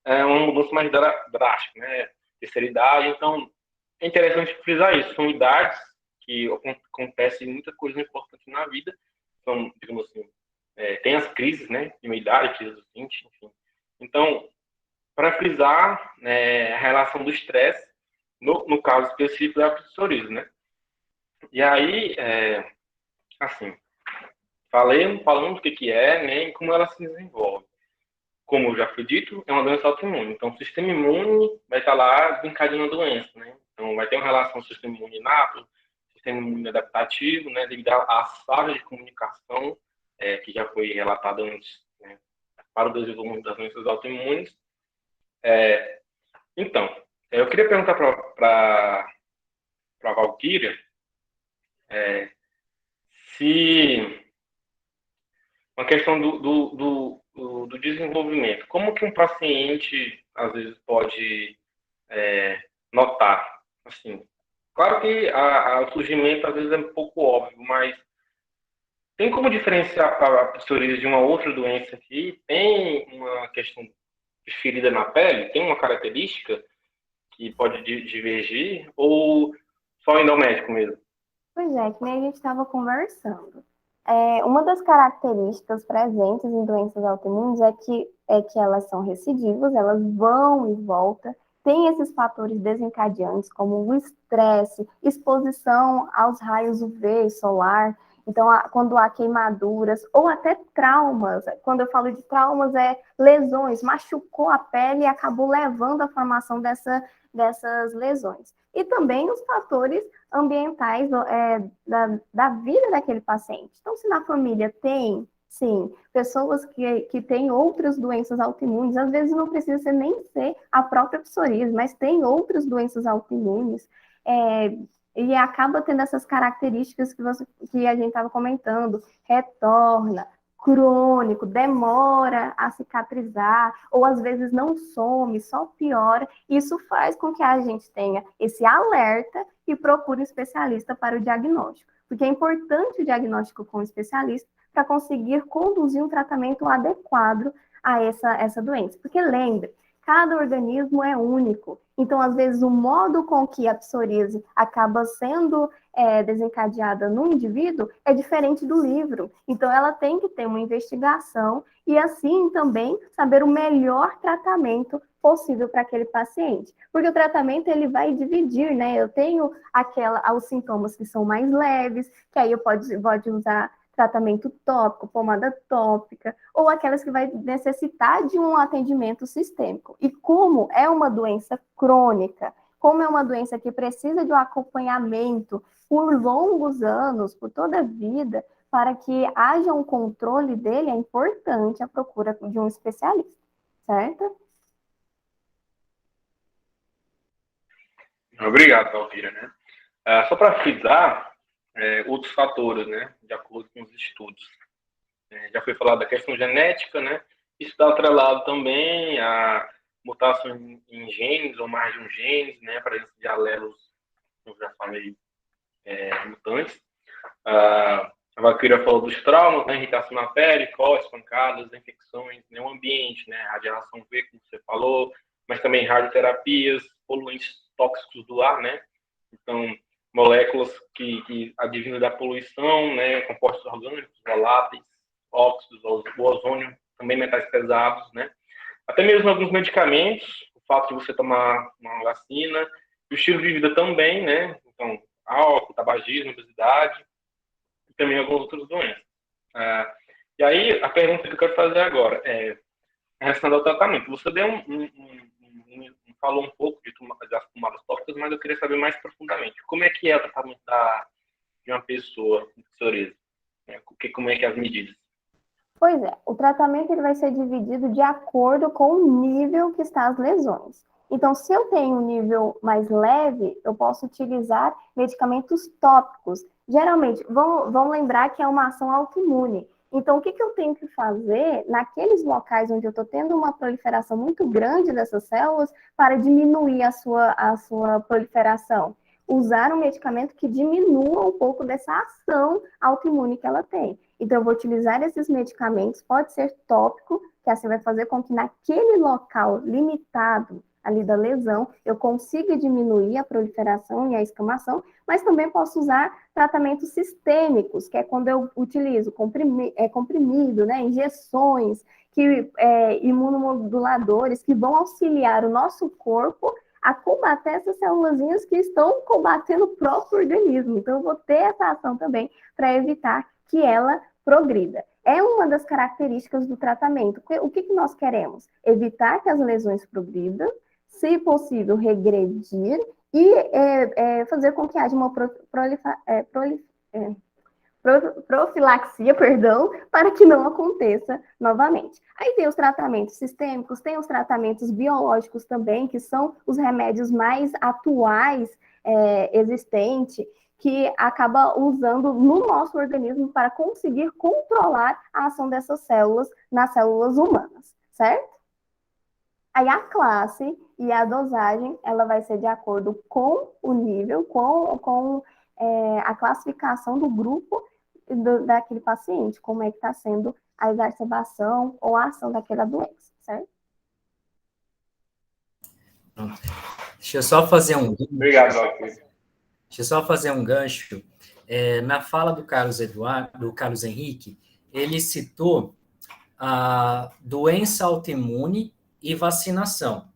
uma mudança mais drástica, né? Terceira idade. Então, é interessante frisar isso. São idades que acontecem muita coisa importante na vida. São, digamos assim, tem as crises, né? De meia-idade, crise dos 20, enfim. Então, para frisar a relação do estresse, no caso específico da psoríase, né? E aí, assim, falando do que é, né, e como ela se desenvolve. Como já foi dito, é uma doença autoimune. Então, o sistema imune vai estar lá desencadeando a doença, né? Então, vai ter uma relação com o sistema imune inato, sistema imune adaptativo, né, devido às falhas de comunicação, que já foi relatada antes, né, para o desenvolvimento das doenças autoimunes. Então, eu queria perguntar para a Valquíria se uma questão do desenvolvimento. Como que um paciente, às vezes, pode notar? Assim, claro que o surgimento, às vezes, é um pouco óbvio, mas tem como diferenciar a psoríase de uma outra doença que tem uma questão de ferida na pele? Tem uma característica que pode divergir? Ou só ir ao médico mesmo? Pois é, que nem a gente estava conversando. Uma das características presentes em doenças autoimunes é que elas são recidivas, elas vão e voltam, tem esses fatores desencadeantes, como o estresse, exposição aos raios UV solar. Então, quando há queimaduras ou até traumas, quando eu falo de traumas, lesões, machucou a pele e acabou levando à formação dessas lesões. E também os fatores ambientais da vida daquele paciente. Então, se na família tem, sim, pessoas que têm outras doenças autoimunes, às vezes não precisa nem ser a própria psoríase, mas tem outras doenças autoimunes, e acaba tendo essas características que a gente estava comentando, retorna, crônico, demora a cicatrizar, ou às vezes não some, só piora. Isso faz com que a gente tenha esse alerta e procure um especialista para o diagnóstico. Porque é importante o diagnóstico com o especialista para conseguir conduzir um tratamento adequado a essa doença. Porque lembre, cada organismo é único. Então, às vezes, o modo com que a psoríase acaba sendo desencadeada no indivíduo é diferente do livro. Então, ela tem que ter uma investigação e, assim, também saber o melhor tratamento possível para aquele paciente. Porque o tratamento, ele vai dividir, né? Eu tenho os sintomas que são mais leves, que aí eu pode usar tratamento tópico, pomada tópica, ou aquelas que vai necessitar de um atendimento sistêmico. E como é uma doença crônica, como é uma doença que precisa de um acompanhamento por longos anos, por toda a vida, para que haja um controle dele, é importante a procura de um especialista, certo? Obrigado, Valquíria, né? Só para frisar, outros fatores, né, de acordo com os estudos. Já foi falado da questão genética, né? Isso está atrelado também a mutação em genes, ou mais de um genes, né? Presença de alelos, como eu já falei, mutantes. A Valquíria falou dos traumas, né? Irritação na pele, cortes, pancadas, infecções, né? O ambiente, né? Radiação UV, como você falou, mas também radioterapias, poluentes tóxicos do ar, né? Então, moléculas que advêm da poluição, né? Compostos orgânicos, voláteis, óxidos, o ozônio, também metais pesados, né? Até mesmo alguns medicamentos, o fato de você tomar uma vacina, o estilo de vida também, né? Então, álcool, tabagismo, obesidade, e também algumas outras doenças. E aí, a pergunta que eu quero fazer agora é relacionada ao tratamento. Você deu falou um pouco das tomadas tópicas, mas eu queria saber mais profundamente. Como é que é o tratamento de uma pessoa com psoríase? Como é que é as medidas? Pois é, o tratamento ele vai ser dividido de acordo com o nível que está as lesões. Então, se eu tenho um nível mais leve, eu posso utilizar medicamentos tópicos. Geralmente, vamos lembrar que é uma ação autoimune. Então, o que eu tenho que fazer naqueles locais onde eu estou tendo uma proliferação muito grande dessas células para diminuir a sua proliferação? Usar um medicamento que diminua um pouco dessa ação autoimune que ela tem. Então, eu vou utilizar esses medicamentos, pode ser tópico, que assim vai fazer com que naquele local limitado ali da lesão, eu consiga diminuir a proliferação e a escamação, mas também posso usar tratamentos sistêmicos, que é quando eu utilizo comprimido, né, injeções, imunomoduladores, que vão auxiliar o nosso corpo a combater essas célulazinhas que estão combatendo o próprio organismo. Então, eu vou ter essa ação também para evitar que ela progrida. É uma das características do tratamento. O que nós queremos? Evitar que as lesões progridam, se possível, regredir e fazer com que haja uma profilaxia, para que não aconteça novamente. Aí tem os tratamentos sistêmicos, tem os tratamentos biológicos também, que são os remédios mais atuais existentes, que acaba usando no nosso organismo para conseguir controlar a ação dessas células nas células humanas, certo? Aí a classe e a dosagem, ela vai ser de acordo com o nível, com a classificação do grupo daquele paciente, como é que está sendo a exacerbação ou a ação daquela doença, certo? Deixa eu só fazer um... Obrigado, Valquíria. Deixa eu só fazer um gancho. Na fala do Carlos Henrique, ele citou a doença autoimune e vacinação,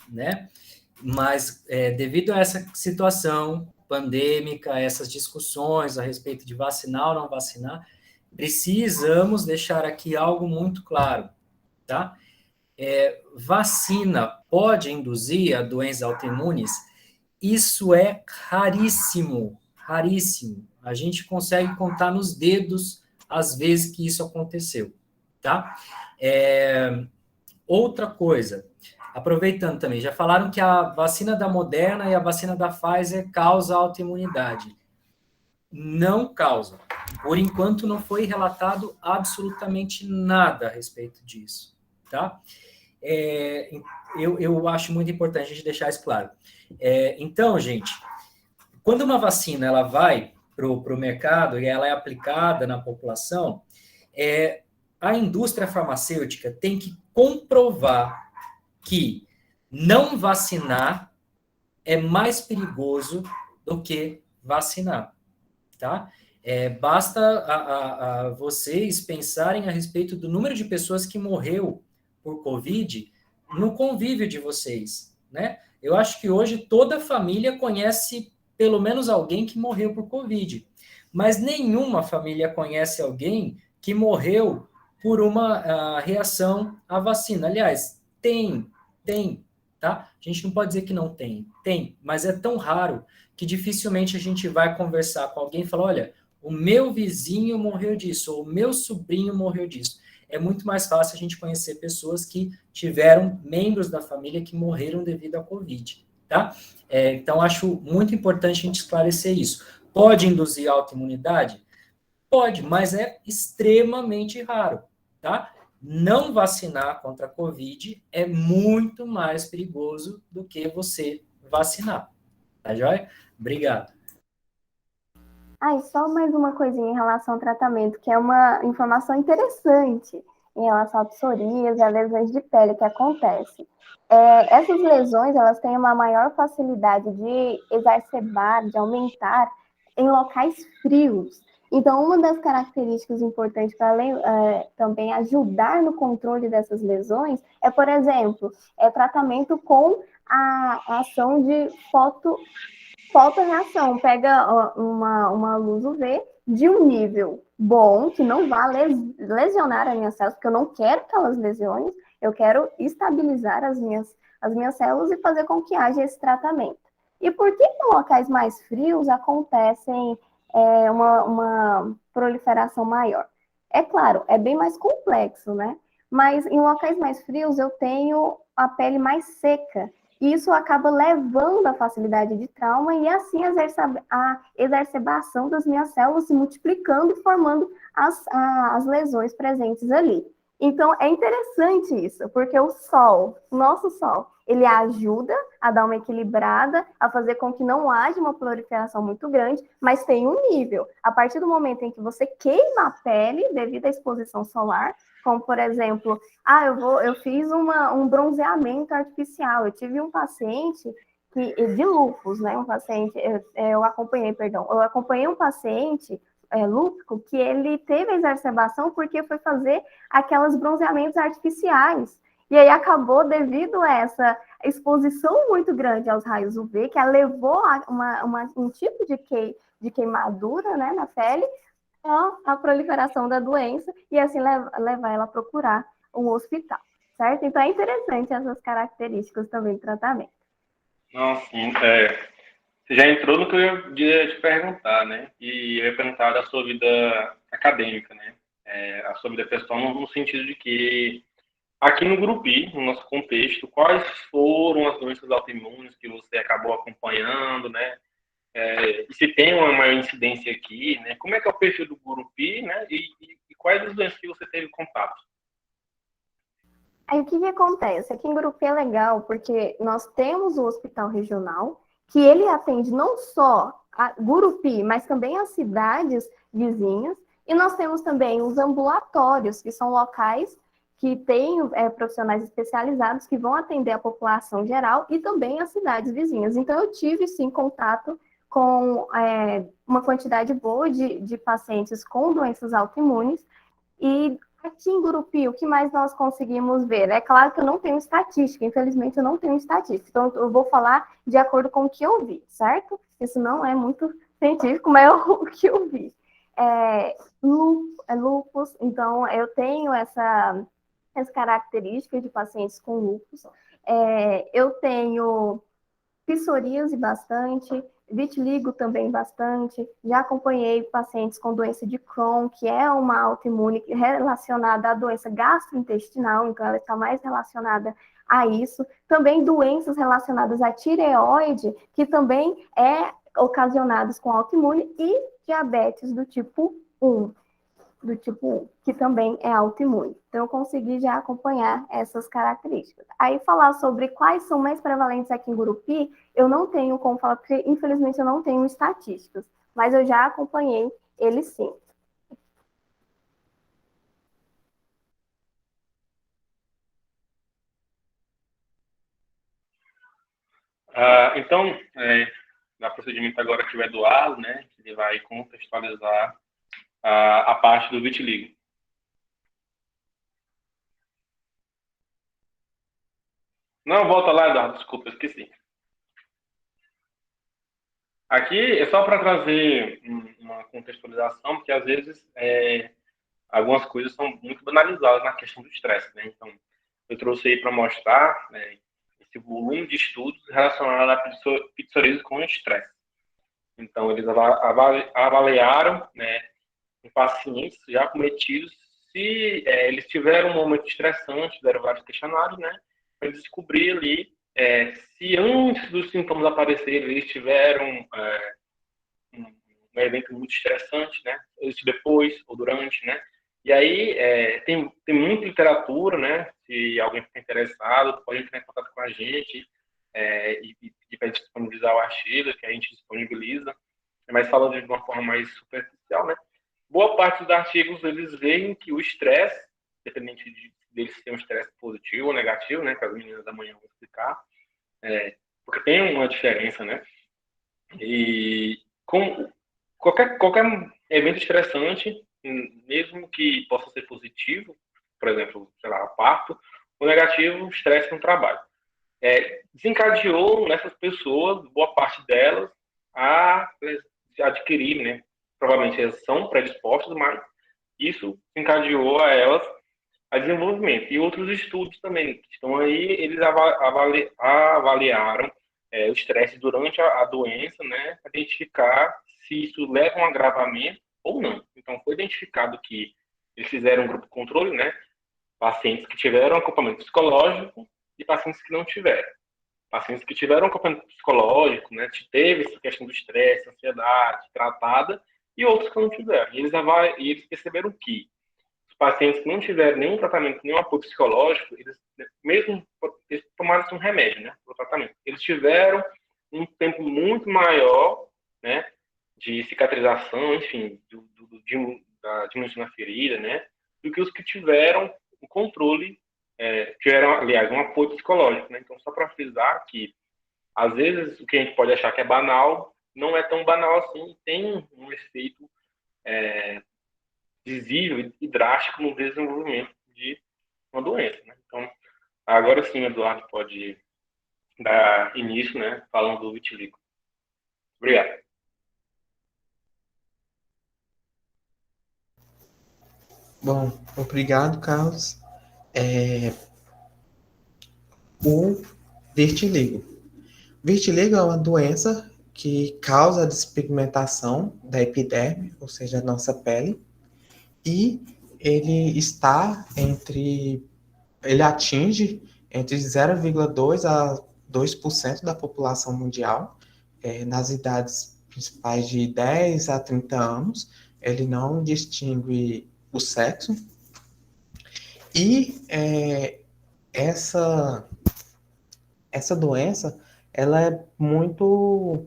né? Mas, devido a essa situação pandêmica, essas discussões a respeito de vacinar ou não vacinar, precisamos deixar aqui algo muito claro, tá? Vacina pode induzir a doenças autoimunes? Isso é raríssimo, raríssimo. A gente consegue contar nos dedos as vezes que isso aconteceu, tá? Outra coisa, aproveitando também, já falaram que a vacina da Moderna e a vacina da Pfizer causa autoimunidade. Não causa. Por enquanto, não foi relatado absolutamente nada a respeito disso, tá? Eu acho muito importante a gente deixar isso claro. Então, gente, quando uma vacina ela vai para o mercado e ela é aplicada na população, a indústria farmacêutica tem que comprovar que não vacinar é mais perigoso do que vacinar, tá? Basta vocês pensarem a respeito do número de pessoas que morreu por Covid no convívio de vocês, né? Eu acho que hoje toda família conhece pelo menos alguém que morreu por Covid, mas nenhuma família conhece alguém que morreu por uma reação à vacina. Aliás, tem, tá? A gente não pode dizer que não tem, mas é tão raro que dificilmente a gente vai conversar com alguém e falar, olha, o meu vizinho morreu disso, ou o meu sobrinho morreu disso. É muito mais fácil a gente conhecer pessoas que tiveram membros da família que morreram devido à Covid, tá? Então, acho muito importante a gente esclarecer isso. Pode induzir autoimunidade? Pode, mas é extremamente raro, tá? Não vacinar contra a Covid é muito mais perigoso do que você vacinar, tá joia? Obrigado. E só mais uma coisinha em relação ao tratamento, que é uma informação interessante em relação à psoríase e a lesões de pele que acontece. Essas lesões, elas têm uma maior facilidade de exacerbar, de aumentar em locais frios. Então, uma das características importantes para também ajudar no controle dessas lesões por exemplo, tratamento com a ação de fotorreação, pega uma luz UV de um nível bom, que não vá lesionar as minhas células, porque eu não quero que elas lesionem, eu quero estabilizar as minhas células e fazer com que haja esse tratamento. E por que em locais mais frios acontecem uma proliferação maior? É claro, é bem mais complexo, né? Mas em locais mais frios eu tenho a pele mais seca, e isso acaba levando a facilidade de trauma e assim a exacerbação das minhas células se multiplicando e formando as lesões presentes ali. Então, é interessante isso, porque o sol, nosso sol, ele ajuda a dar uma equilibrada, a fazer com que não haja uma proliferação muito grande, mas tem um nível. A partir do momento em que você queima a pele devido à exposição solar, como, por exemplo, eu fiz um bronzeamento artificial. Eu tive um paciente de lúpus, né? Eu acompanhei um paciente lúpico que ele teve a exacerbação porque foi fazer aqueles bronzeamentos artificiais. E aí acabou, devido a essa exposição muito grande aos raios UV, que levou a um tipo de queimadura, né, na pele, a proliferação da doença e assim levar ela a procurar um hospital, certo? Então é interessante essas características também do tratamento. Não, sim, você já entrou no que eu ia te perguntar, né? E eu ia perguntar da sua vida acadêmica, né? A sua vida pessoal no sentido de que aqui no Grupi, no nosso contexto, quais foram as doenças autoimunes que você acabou acompanhando, né? E se tem uma maior incidência aqui, né? Como é que é o perfil do Grupi, né? E quais as doenças que você teve contato? Aí o que acontece? Aqui em Gurupi é legal porque nós temos o hospital regional, que ele atende não só a Gurupi, mas também as cidades vizinhas, e nós temos também os ambulatórios, que são locais que têm profissionais especializados que vão atender a população geral e também as cidades vizinhas. Então eu tive sim contato com uma quantidade boa de pacientes com doenças autoimunes, e aqui em Gurupi, o que mais nós conseguimos ver? É claro que eu não tenho estatística, infelizmente eu não tenho estatística, então eu vou falar de acordo com o que eu vi, certo? Isso não é muito científico, mas é o que eu vi. Lúpus, então eu tenho essa característica de pacientes com lúpus. Eu tenho psoríase bastante, vitiligo também bastante. Já acompanhei pacientes com doença de Crohn, que é uma autoimune relacionada à doença gastrointestinal, então ela está mais relacionada a isso. Também doenças relacionadas à tireoide, que também ocasionadas com autoimune, e diabetes do tipo 1, que também é autoimune. Então, eu consegui já acompanhar essas características. Aí, falar sobre quais são mais prevalentes aqui em Gurupi, eu não tenho como falar, porque, infelizmente, eu não tenho estatísticas, mas eu já acompanhei eles sim. Então, o procedimento agora que o Eduardo, né? Ele vai contextualizar a parte do vitiligo. Não, volta lá, Eduardo, desculpa, eu esqueci. Aqui é só para trazer uma contextualização, porque às vezes algumas coisas são muito banalizadas na questão do estresse, né? Então, eu trouxe aí para mostrar, né, esse volume de estudos relacionados à psoríase com estresse. Então, eles avaliaram, né, em pacientes já cometidos, se eles tiveram um momento estressante, fizeram vários questionários, né, para descobrir ali se antes dos sintomas aparecerem eles tiveram um evento muito estressante, né, ou se depois ou durante, né. E aí tem muita literatura, né, se alguém ficar interessado, pode entrar em contato com a gente e para disponibilizar o artigo que a gente disponibiliza, mas falando de uma forma mais superficial, né, boa parte dos artigos eles veem que o estresse, independente deles ser um estresse positivo ou negativo, né, que as meninas da manhã vão explicar, porque tem uma diferença, né, e com qualquer evento estressante, mesmo que possa ser positivo, por exemplo, sei lá, parto, o negativo, o estresse no trabalho. Desencadeou nessas pessoas, boa parte delas, a adquirir, né? Provavelmente elas são predispostas, mas isso encadeou a elas a desenvolvimento. E outros estudos também que estão aí, eles avaliaram o estresse durante a doença, né? Para identificar se isso leva a um agravamento ou não. Então, foi identificado que eles fizeram um grupo controle, né? Pacientes que tiveram acompanhamento psicológico e pacientes que não tiveram. Pacientes que tiveram acompanhamento psicológico, né, teve essa questão do estresse, ansiedade tratada, e outros que não tiveram. E eles perceberam que os pacientes que não tiveram nenhum tratamento, nenhum apoio psicológico, eles tomaram um remédio, né, para o tratamento. Eles tiveram um tempo muito maior, né, de cicatrização, enfim, da diminuição da ferida, né, do que os que tiveram o controle, tiveram, aliás, um apoio psicológico, né? Então, só para frisar que, às vezes, o que a gente pode achar que é banal, não é tão banal assim, tem um efeito visível e drástico no desenvolvimento de uma doença, né? Então, agora sim, Eduardo pode dar início, né, falando do vitiligo. Obrigado. Bom, obrigado, Carlos. O vitiligo. Vitiligo é uma doença que causa a despigmentação da epiderme, ou seja, a nossa pele, e ele atinge entre 0,2 a 2% da população mundial, nas idades principais de 10 a 30 anos. Ele não distingue o sexo. E essa doença, ela é muito,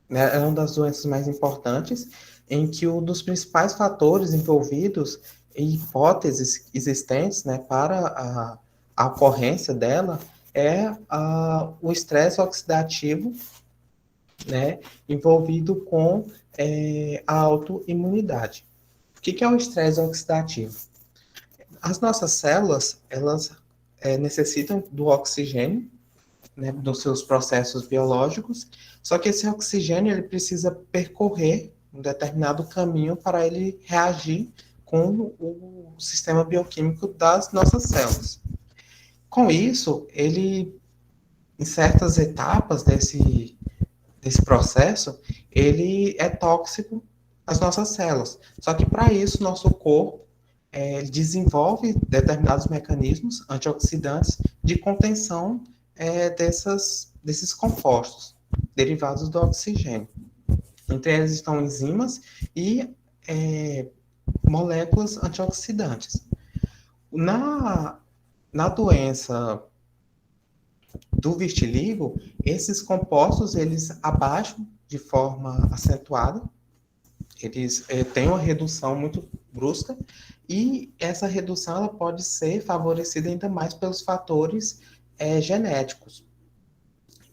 né, é uma das doenças mais importantes, em que um dos principais fatores envolvidos e hipóteses existentes, né, para a ocorrência dela é o estresse oxidativo, né, envolvido com a autoimunidade. O que é o estresse oxidativo? As nossas células, elas necessitam do oxigênio, né, dos seus processos biológicos, só que esse oxigênio ele precisa percorrer um determinado caminho para ele reagir com o sistema bioquímico das nossas células. Com isso, ele, em certas etapas desse processo, ele é tóxico às nossas células. Só que para isso, nosso corpo desenvolve determinados mecanismos antioxidantes de contenção desses compostos derivados do oxigênio. Entre eles estão enzimas e moléculas antioxidantes. Na doença do vitiligo, esses compostos eles abaixam de forma acentuada, eles têm uma redução muito brusca, e essa redução ela pode ser favorecida ainda mais pelos fatores genéticos.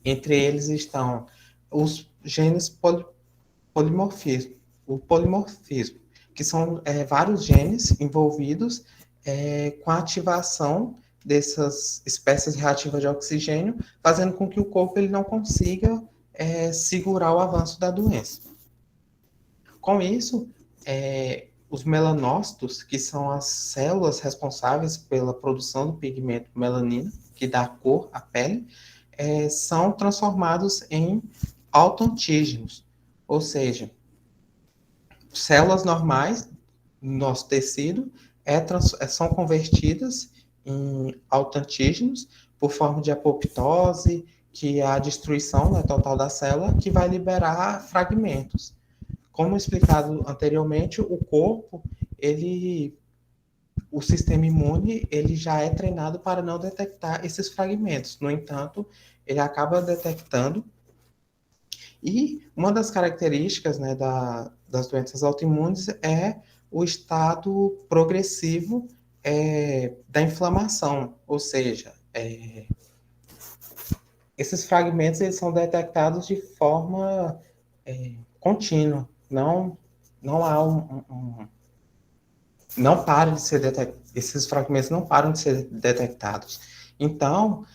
Entre eles estão os genes polimorfismo, que são vários genes envolvidos com a ativação dessas espécies reativas de oxigênio, fazendo com que o corpo ele não consiga segurar o avanço da doença. Com isso, os melanócitos, que são as células responsáveis pela produção do pigmento melanina, que dá cor à pele, são transformados em autoantígenos, ou seja, células normais no nosso tecido são convertidas em autoantígenos por forma de apoptose, que é a destruição, né, total da célula, que vai liberar fragmentos. Como explicado anteriormente, o corpo, o sistema imune, ele já é treinado para não detectar esses fragmentos. No entanto, ele acaba detectando. E uma das características, né, das doenças autoimunes é o estado progressivo da inflamação, ou seja, esses fragmentos eles são detectados de forma contínua, não há não param de ser detectados, esses fragmentos não param de ser detectados. Então,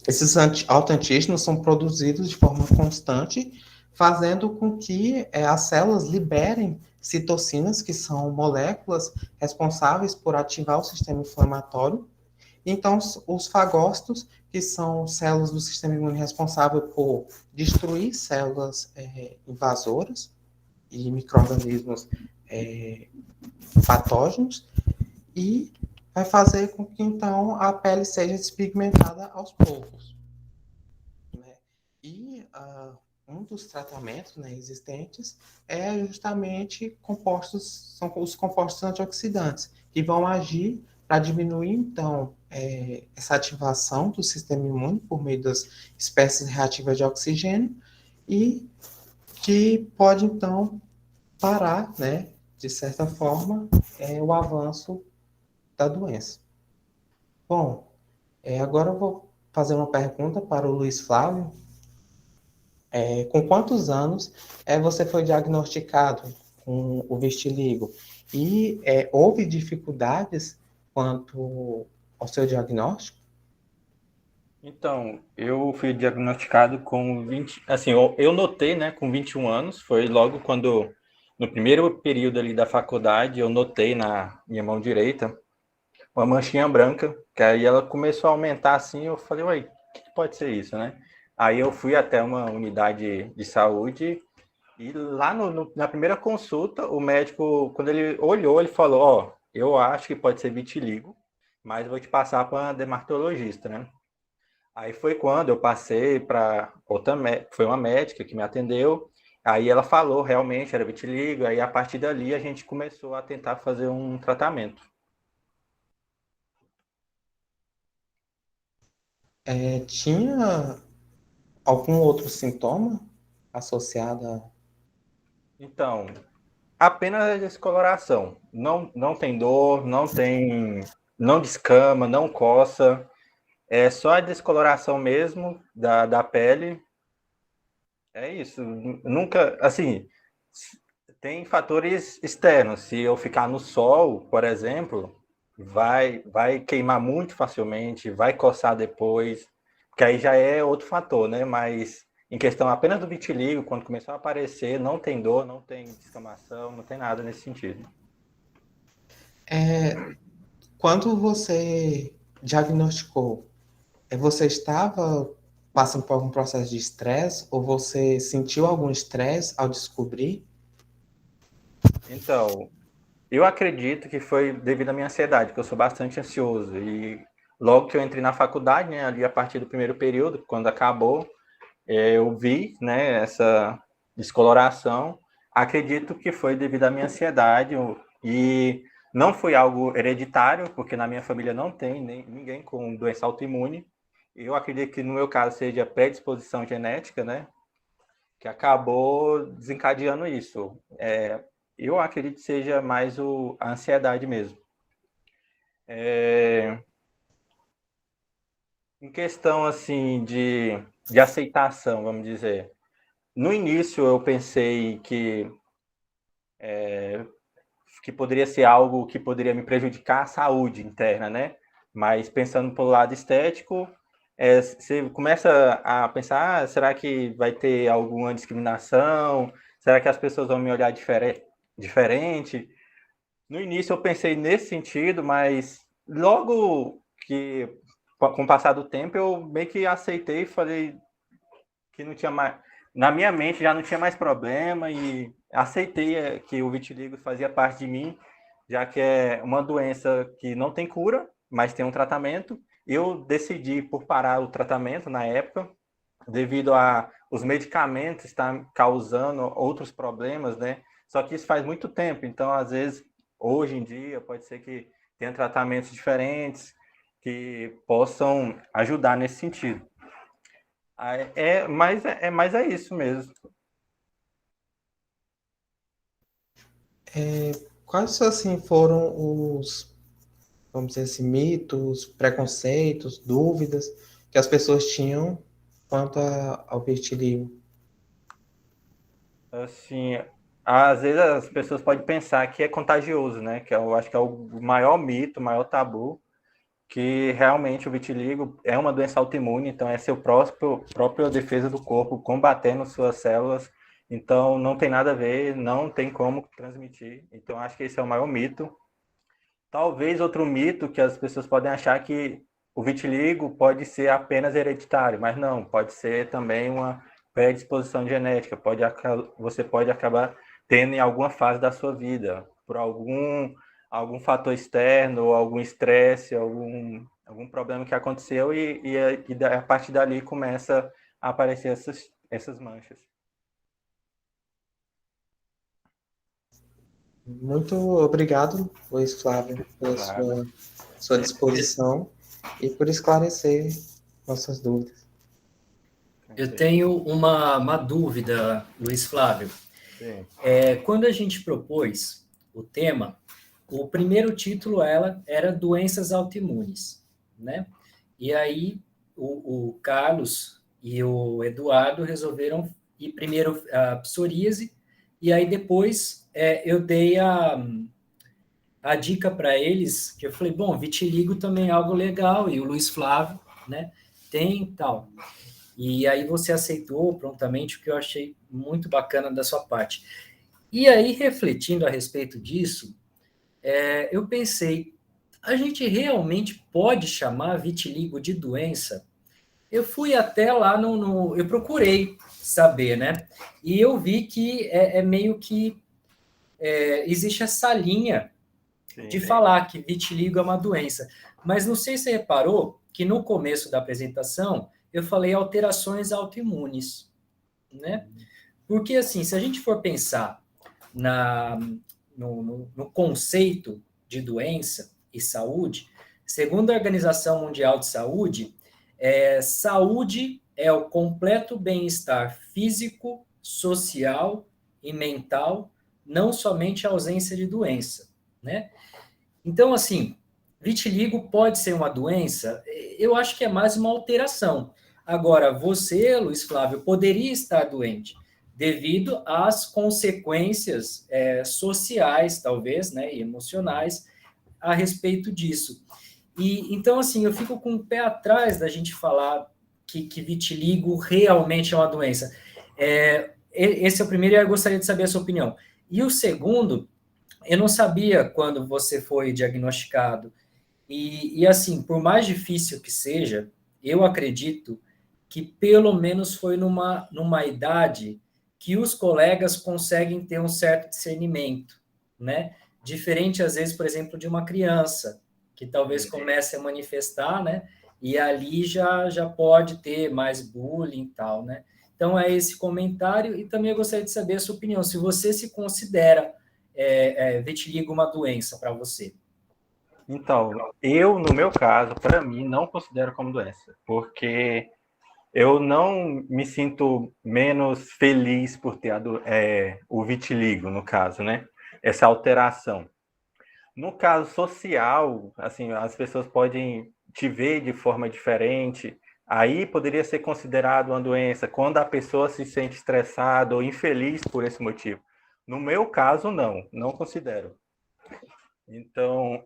Esses autoantígenos são produzidos de forma constante, fazendo com que as células liberem citocinas, que são moléculas responsáveis por ativar o sistema inflamatório. Então, os fagócitos, que são células do sistema imune responsável por destruir células invasoras e micro-organismos patógenos, e vai fazer com que, então, a pele seja despigmentada aos poucos. Né? E um dos tratamentos, né, existentes é justamente são os compostos antioxidantes, que vão agir para diminuir, então, essa ativação do sistema imune por meio das espécies reativas de oxigênio e que pode, então, parar, né, de certa forma, o avanço da doença. Bom, agora eu vou fazer uma pergunta para o Luiz Flávio. Com quantos anos você foi diagnosticado com o vitiligo? E houve dificuldades quanto ao seu diagnóstico? Então, eu fui diagnosticado com 20... Assim, eu notei, né, com 21 anos, foi logo quando, no primeiro período ali da faculdade, eu notei na minha mão direita uma manchinha branca, que aí ela começou a aumentar assim, eu falei, uai, o que pode ser isso, né? Aí eu fui até uma unidade de saúde e lá na primeira consulta, o médico, quando ele olhou, ele falou, ó, eu acho que pode ser vitiligo, mas vou te passar para uma dermatologista, né? Aí foi quando eu passei para outra, foi uma médica que me atendeu, aí ela falou realmente era vitiligo, aí a partir dali a gente começou a tentar fazer um tratamento. Tinha algum outro sintoma associado a... Então, apenas a descoloração. Não tem dor, não descama, não coça. É só a descoloração mesmo da pele. É isso. Nunca, assim, tem fatores externos. Se eu ficar no sol, por exemplo, vai queimar muito facilmente, vai coçar depois, porque aí já é outro fator, né? Mas em questão apenas do vitiligo, quando começou a aparecer, não tem dor, não tem descamação, não tem nada nesse sentido. Quando você diagnosticou, você estava passando por algum processo de estresse ou você sentiu algum estresse ao descobrir? Então, eu acredito que foi devido à minha ansiedade, porque eu sou bastante ansioso. E logo que eu entrei na faculdade, né, ali a partir do primeiro período, quando acabou, eu vi, né, essa descoloração. Acredito que foi devido à minha ansiedade e não foi algo hereditário, porque na minha família não tem ninguém com doença autoimune. Eu acredito que no meu caso seja predisposição genética, né, que acabou desencadeando isso. Eu acredito que seja mais a ansiedade mesmo. Em questão assim de aceitação, vamos dizer, no início eu pensei que poderia ser algo que poderia me prejudicar a saúde interna, né? Mas pensando pelo lado estético, você começa a pensar, será que vai ter alguma discriminação? Será que as pessoas vão me olhar diferente? No início eu pensei nesse sentido, mas logo que, com o passar do tempo, eu meio que aceitei e falei que não tinha mais... Na minha mente já não tinha mais problema e aceitei que o vitiligo fazia parte de mim, já que é uma doença que não tem cura, mas tem um tratamento. Eu decidi por parar o tratamento na época, devido a os medicamentos estar causando outros problemas, né? Só que isso faz muito tempo, então às vezes hoje em dia pode ser que tenha tratamentos diferentes que possam ajudar nesse sentido. Mas é isso mesmo. Quais assim foram os, vamos dizer assim, mitos, preconceitos, dúvidas que as pessoas tinham quanto ao vitiligo? Assim, às vezes as pessoas podem pensar que é contagioso, né? Que eu acho que é o maior mito, o maior tabu, que realmente o vitiligo é uma doença autoimune, então é seu própria defesa do corpo combatendo suas células, então não tem nada a ver, não tem como transmitir. Então acho que esse é o maior mito. Talvez outro mito que as pessoas podem achar que o vitiligo pode ser apenas hereditário, mas não, pode ser também uma predisposição genética, você pode acabar tendo em alguma fase da sua vida, por algum fator externo, ou algum estresse, algum problema que aconteceu e a partir dali começa a aparecer essas manchas. Muito obrigado, Luiz Flávio, pela Claro. sua disposição e por esclarecer nossas dúvidas. Eu tenho uma dúvida, Luiz Flávio. Sim. Quando a gente propôs o tema, o primeiro título era Doenças Autoimunes, né? E aí o Carlos e o Eduardo resolveram ir primeiro a psoríase, e aí depois eu dei a dica para eles, que eu falei, bom, vitiligo também é algo legal, e o Luiz Flávio, né, tem tal. E aí você aceitou prontamente, o que eu achei muito bacana da sua parte. E aí, refletindo a respeito disso, eu pensei, a gente realmente pode chamar vitiligo de doença? Eu fui até lá eu procurei saber, né? E eu vi que meio que existe essa linha de falar que vitiligo é uma doença. Mas não sei se você reparou que no começo da apresentação eu falei alterações autoimunes, né? Porque, assim, se a gente for pensar no conceito de doença e saúde, segundo a Organização Mundial de Saúde, saúde é o completo bem-estar físico, social e mental, não somente a ausência de doença, né? Então, assim, vitiligo pode ser uma doença? Eu acho que é mais uma alteração. Agora, você, Luiz Flávio, poderia estar doente devido às consequências sociais, talvez, né, e emocionais a respeito disso. E então, assim, eu fico com o pé atrás da gente falar que vitiligo realmente é uma doença. Esse é o primeiro e eu gostaria de saber a sua opinião. E o segundo, eu não sabia quando você foi diagnosticado. E assim, por mais difícil que seja, eu acredito que pelo menos foi numa idade que os colegas conseguem ter um certo discernimento, né? Diferente, às vezes, por exemplo, de uma criança, que talvez comece a manifestar, né? E ali já pode ter mais bullying e tal, né? Então, é esse comentário, e também eu gostaria de saber a sua opinião, se você se considera vitiligo uma doença para você. Então, eu, no meu caso, para mim, não considero como doença, porque eu não me sinto menos feliz por ter o vitiligo, no caso, né? Essa alteração. No caso social, assim, as pessoas podem te ver de forma diferente, aí poderia ser considerado uma doença quando a pessoa se sente estressada ou infeliz por esse motivo. No meu caso, não considero. Então,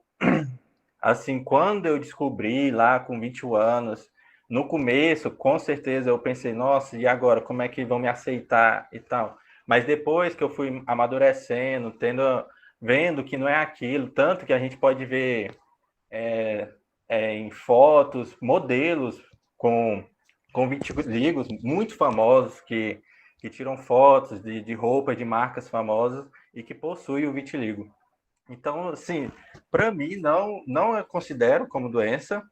assim, quando eu descobri lá com 21 anos, no começo, com certeza eu pensei, nossa, e agora, como é que vão me aceitar e tal? Mas depois que eu fui amadurecendo, vendo que não é aquilo, tanto que a gente pode ver em fotos, modelos com vitiligos muito famosos que tiram fotos de roupas de marcas famosas e que possuem o vitiligo. Então, assim, para mim, não eu considero como doença,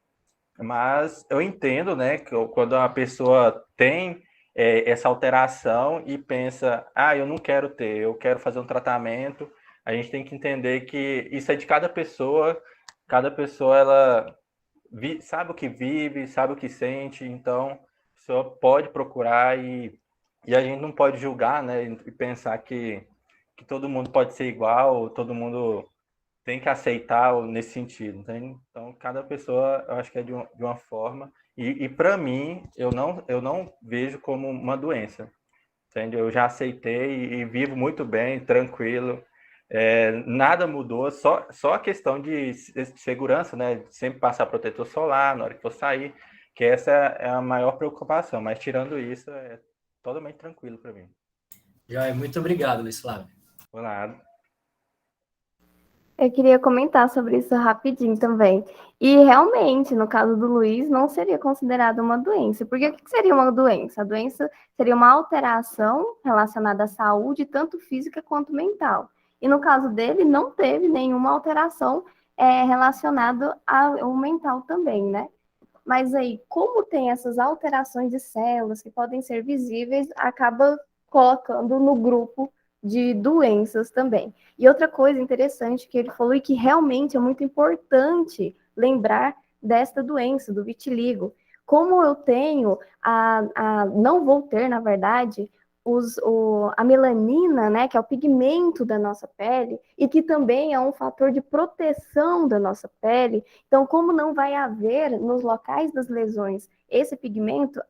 mas eu entendo, né, que quando a pessoa tem essa alteração e pensa, eu não quero ter, eu quero fazer um tratamento, a gente tem que entender que isso é de cada pessoa ela sabe o que vive, sabe o que sente, então a pessoa pode procurar e a gente não pode julgar, né, e pensar que todo mundo pode ser igual, todo mundo tem que aceitar nesse sentido. Entende? Então, cada pessoa, eu acho que é de uma forma. E para mim, eu não vejo como uma doença. Entende? Eu já aceitei e vivo muito bem, tranquilo. nada mudou, só a questão de segurança, né? De sempre passar protetor solar na hora que for sair, que essa é a maior preocupação, mas tirando isso, é totalmente tranquilo para mim. Joia, muito obrigado, Luiz Flávio. Por nada. Eu queria comentar sobre isso rapidinho também. E realmente, no caso do Luiz, não seria considerado uma doença. Porque o que seria uma doença? A doença seria uma alteração relacionada à saúde, tanto física quanto mental. E no caso dele, não teve nenhuma alteração relacionada ao mental também, né? Mas aí, como tem essas alterações de células que podem ser visíveis, acaba colocando no grupo de doenças também. E outra coisa interessante que ele falou e que realmente é muito importante lembrar desta doença, do vitiligo. Como eu tenho, não vou ter, na verdade, a melanina, né, que é o pigmento da nossa pele, e que também é um fator de proteção da nossa pele. Então, como não vai haver nos locais das lesões esse pigmento,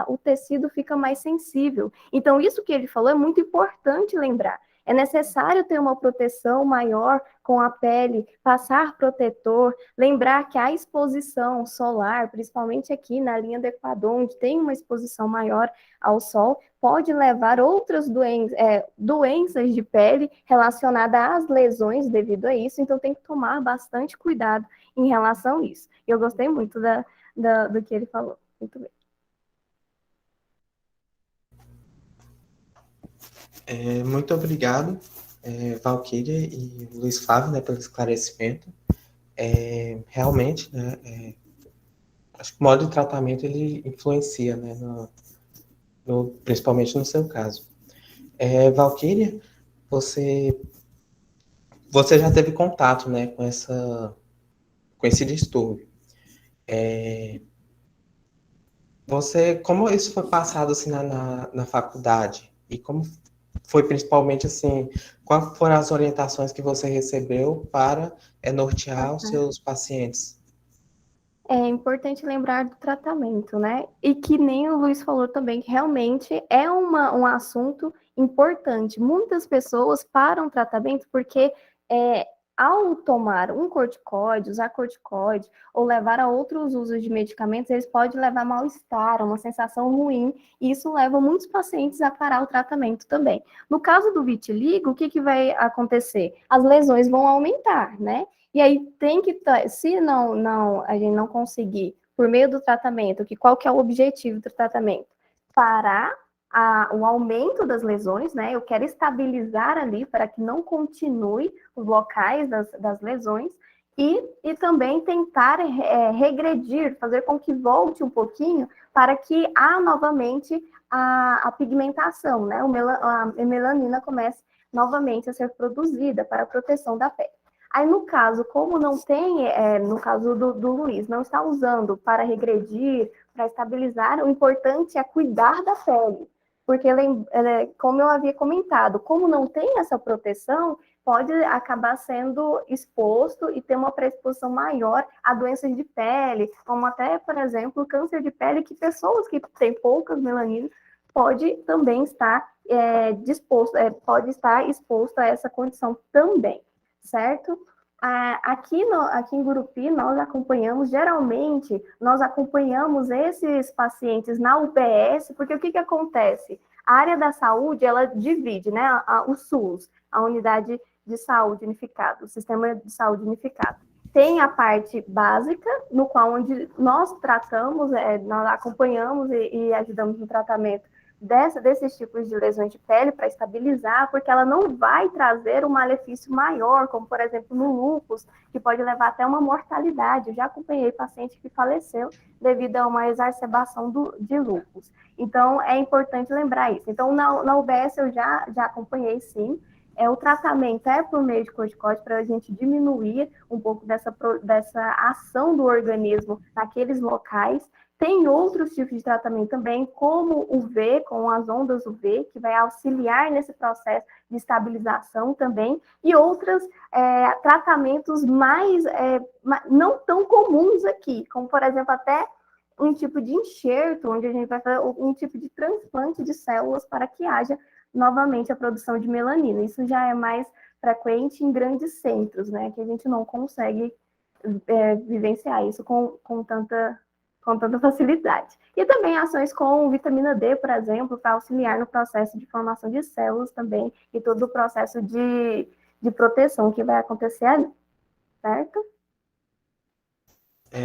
o tecido fica mais sensível. Então, isso que ele falou é muito importante lembrar. É necessário ter uma proteção maior com a pele, passar protetor, lembrar que a exposição solar, principalmente aqui na linha do Equador, onde tem uma exposição maior ao sol, pode levar outras doenças de pele relacionadas às lesões devido a isso, então tem que tomar bastante cuidado em relação a isso. Eu gostei muito do que ele falou. Muito bem. Muito obrigado, Valquíria e Luiz Flávio, né, pelo esclarecimento. Realmente, né, acho que o modo de tratamento ele influencia, né, principalmente no seu caso. Valquíria, você já teve contato, né, com esse distúrbio. Como isso foi passado assim na faculdade? E como foi principalmente assim, quais foram as orientações que você recebeu para nortear os seus pacientes? É importante lembrar do tratamento, né? E que nem o Luiz falou também, que realmente é um assunto importante. Muitas pessoas param o tratamento porque ao tomar um corticoide, usar corticoide, ou levar a outros usos de medicamentos, eles podem levar a mal-estar, uma sensação ruim, e isso leva muitos pacientes a parar o tratamento também. No caso do vitiligo, o que vai acontecer? As lesões vão aumentar, né? E aí tem que, se a gente não conseguir, por meio do tratamento, qual que é o objetivo do tratamento? Parar o aumento das lesões, né? Eu quero estabilizar ali para que não continue os locais das lesões e também tentar regredir, fazer com que volte um pouquinho para que há novamente a pigmentação, né? A melanina comece novamente a ser produzida para a proteção da pele. Aí, no caso, como não tem, no caso do Luiz, não está usando para regredir, para estabilizar, o importante é cuidar da pele. Porque, como eu havia comentado, como não tem essa proteção, pode acabar sendo exposto e ter uma predisposição maior a doenças de pele, como até, por exemplo, câncer de pele, que pessoas que têm poucas melaninas pode também estar pode estar exposto a essa condição também. Certo? Aqui em Gurupi, geralmente, nós acompanhamos esses pacientes na UBS, porque o que acontece? A área da saúde, ela divide, né, o SUS, a Unidade de Saúde Unificada, o Sistema de Saúde Unificado. Tem a parte básica, no qual onde nós tratamos, nós acompanhamos e ajudamos no tratamento desses tipos de lesões de pele para estabilizar, porque ela não vai trazer um malefício maior, como, por exemplo, no lúpus, que pode levar até uma mortalidade. Eu já acompanhei paciente que faleceu devido a uma exacerbação de lúpus. Então, é importante lembrar isso. Então, na UBS eu já acompanhei, sim. O tratamento é por meio de corticoide para a gente diminuir um pouco dessa ação do organismo naqueles locais. Tem outros tipos de tratamento também, como o UV, com as ondas UV, que vai auxiliar nesse processo de estabilização também, e outros tratamentos não tão comuns aqui, como, por exemplo, até um tipo de enxerto, onde a gente vai fazer um tipo de transplante de células para que haja novamente a produção de melanina. Isso já é mais frequente em grandes centros, né? Que a gente não consegue vivenciar isso com tanta facilidade. E também ações com vitamina D, por exemplo, para auxiliar no processo de formação de células também, e todo o processo de proteção que vai acontecer ali, certo?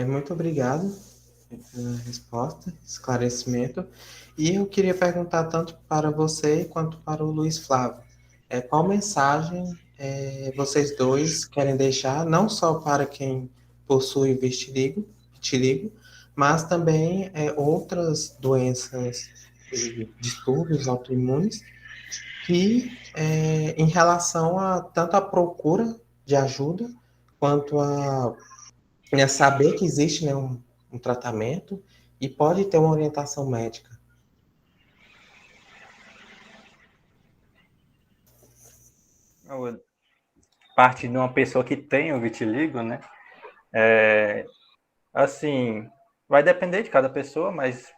Muito obrigado pela resposta, esclarecimento. E eu queria perguntar tanto para você quanto para o Luiz Flávio. Qual mensagem vocês dois querem deixar, não só para quem possui vitiligo, mas também outras doenças e distúrbios autoimunes, que em relação a tanto a procura de ajuda, quanto a saber que existe, né, um tratamento e pode ter uma orientação médica. Parte de uma pessoa que tem o vitiligo, né? Assim, vai depender de cada pessoa, mas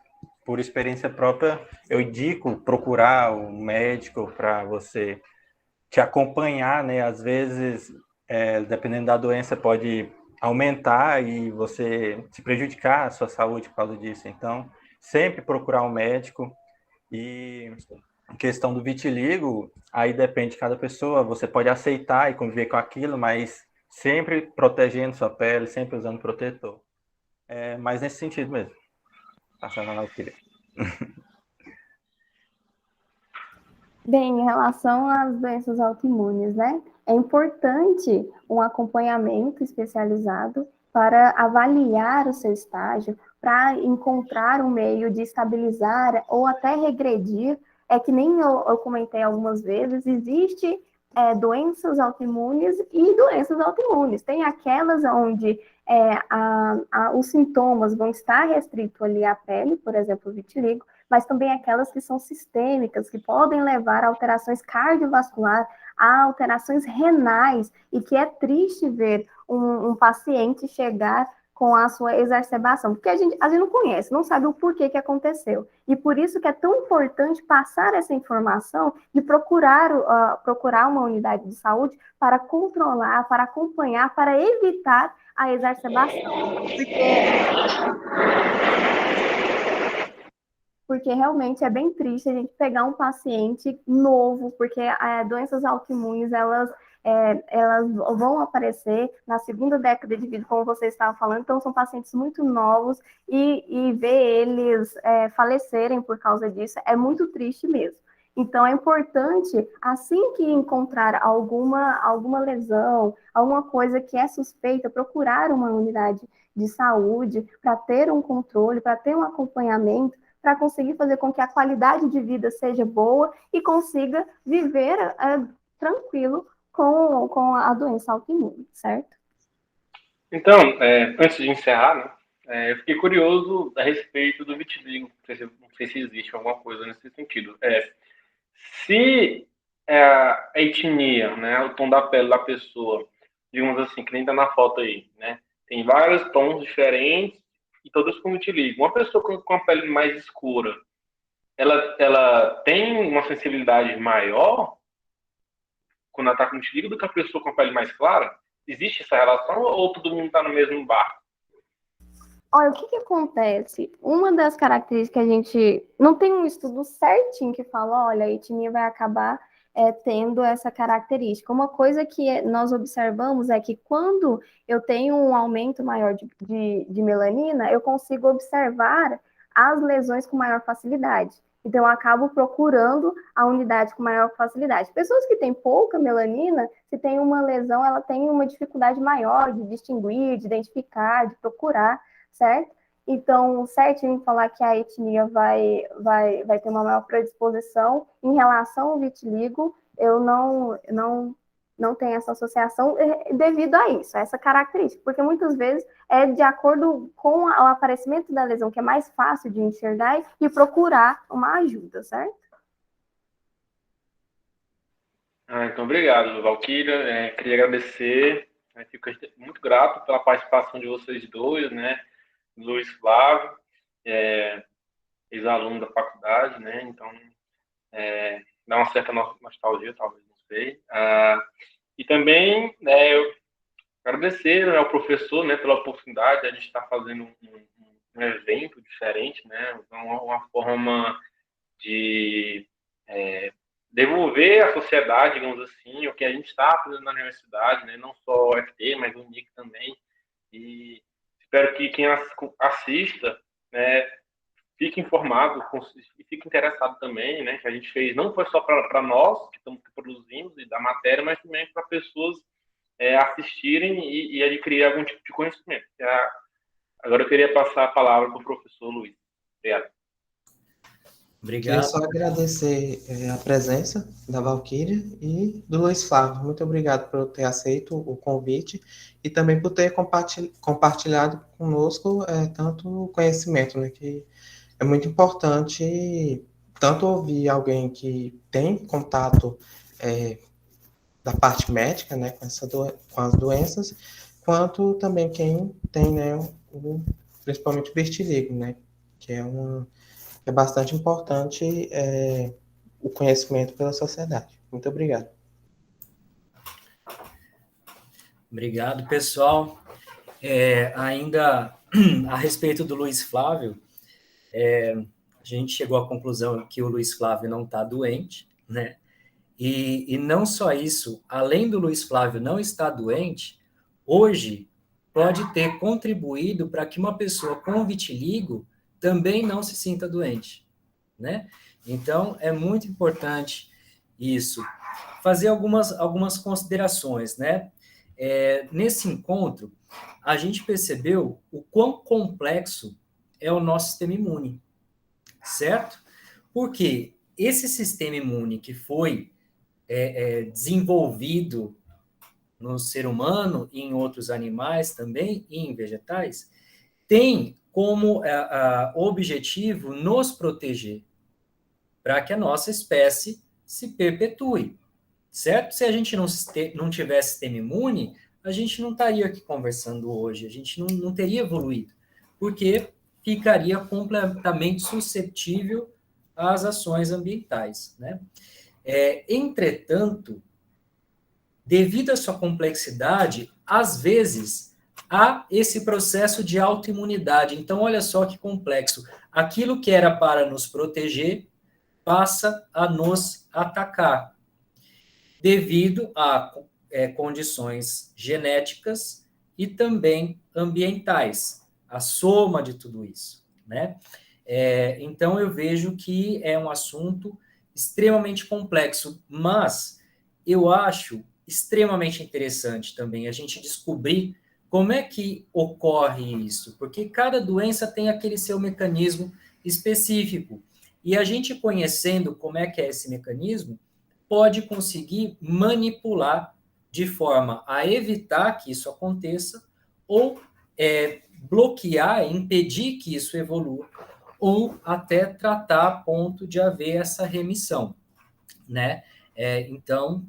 por experiência própria, eu indico procurar um médico para você te acompanhar, né? Às vezes, dependendo da doença, pode aumentar e você se prejudicar a sua saúde por causa disso. Então, sempre procurar um médico. E em questão do vitiligo, aí depende de cada pessoa. Você pode aceitar e conviver com aquilo, mas sempre protegendo sua pele, sempre usando protetor. Mas nesse sentido mesmo. Passando a Valquíria. Bem, em relação às doenças autoimunes, né? É importante um acompanhamento especializado para avaliar o seu estágio, para encontrar um meio de estabilizar ou até regredir. É que nem eu comentei algumas vezes, existe doenças autoimunes e doenças autoimunes. Tem aquelas onde os sintomas vão estar restritos ali à pele, por exemplo, o vitiligo, mas também aquelas que são sistêmicas, que podem levar a alterações cardiovasculares, a alterações renais, e que é triste ver um paciente chegar com a sua exacerbação, porque a gente não conhece, não sabe o porquê que aconteceu. E por isso que é tão importante passar essa informação de procurar uma unidade de saúde para controlar, para acompanhar, para evitar a exacerbação. Porque realmente é bem triste a gente pegar um paciente novo, porque doenças autoimunes, elas vão aparecer na segunda década de vida, como você estava falando, então são pacientes muito novos, e ver eles falecerem por causa disso é muito triste mesmo. Então, é importante, assim que encontrar alguma lesão, alguma coisa que é suspeita, procurar uma unidade de saúde para ter um controle, para ter um acompanhamento, para conseguir fazer com que a qualidade de vida seja boa e consiga viver tranquilo com a doença autoimune, certo? Então, antes de encerrar, né, eu fiquei curioso a respeito do vitiligo. Não sei se existe alguma coisa nesse sentido. Se a etnia, né, o tom da pele da pessoa, digamos assim, que nem está na foto aí, né, tem vários tons diferentes e todas com vitiligo. Uma pessoa com a pele mais escura, ela tem uma sensibilidade maior quando ela está com vitiligo do que a pessoa com a pele mais clara? Existe essa relação ou todo mundo está no mesmo barco? Olha, o que acontece? Uma das características que a gente não tem um estudo certinho que fala, olha, a etnia vai acabar tendo essa característica. Uma coisa que nós observamos é que quando eu tenho um aumento maior de melanina, eu consigo observar as lesões com maior facilidade. Então, eu acabo procurando a unidade com maior facilidade. Pessoas que têm pouca melanina, se tem uma lesão, ela tem uma dificuldade maior de distinguir, de identificar, de procurar, certo? Então, certinho falar que a etnia vai ter uma maior predisposição em relação ao vitiligo, eu não tenho essa associação devido a isso, a essa característica, porque muitas vezes é de acordo com o aparecimento da lesão, que é mais fácil de enxergar e procurar uma ajuda, certo? Então, obrigado, Valquíria. Queria agradecer, fico muito grato pela participação de vocês dois, né? Luiz Flávio, ex-aluno da faculdade, né? Então, dá uma certa nostalgia, talvez, não sei. E também eu agradecer, né, ao professor, né, pela oportunidade de a gente estar fazendo um evento diferente, né, uma forma de devolver à sociedade, digamos assim, o que a gente está fazendo na universidade, né, não só o UFT, mas o UNIC também. E espero que quem assista, né, fique informado e fique interessado também, né, que a gente fez não foi só para nós que estamos produzindo e da matéria, mas também para pessoas assistirem e adquirir algum tipo de conhecimento. Agora eu queria passar a palavra para o professor Luiz. Obrigado. Queria Obrigado. só agradecer a presença da Valquíria e do Luiz Flávio. Muito obrigado por ter aceito o convite e também por ter compartilhado conosco tanto conhecimento, né, que é muito importante tanto ouvir alguém que tem contato da parte médica, né, com as doenças, quanto também quem tem, né, principalmente o vitiligo, né, que é bastante importante o conhecimento pela sociedade. Muito obrigado. Obrigado, pessoal. Ainda a respeito do Luiz Flávio, a gente chegou à conclusão que o Luiz Flávio não está doente, né? E não só isso, além do Luiz Flávio não estar doente, hoje pode ter contribuído para que uma pessoa com vitiligo também não se sinta doente, né? Então, é muito importante isso. Fazer algumas considerações, né? Nesse encontro, a gente percebeu o quão complexo é o nosso sistema imune, certo? Porque esse sistema imune que foi desenvolvido no ser humano e em outros animais também, e em vegetais, tem como objetivo nos proteger, para que a nossa espécie se perpetue, certo? Se a gente não tivesse sistema imune, a gente não estaria aqui conversando hoje, a gente não teria evoluído, porque ficaria completamente suscetível às ações ambientais, né? Entretanto, devido à sua complexidade, às vezes há esse processo de autoimunidade. Então, olha só que complexo. Aquilo que era para nos proteger passa a nos atacar, devido a condições genéticas e também ambientais, a soma de tudo isso, né? Então, eu vejo que é um assunto extremamente complexo, mas eu acho extremamente interessante também a gente descobrir como é que ocorre isso, porque cada doença tem aquele seu mecanismo específico, e a gente conhecendo como é que é esse mecanismo, pode conseguir manipular de forma a evitar que isso aconteça, ou bloquear, impedir que isso evolua, ou até tratar a ponto de haver essa remissão, né? Então,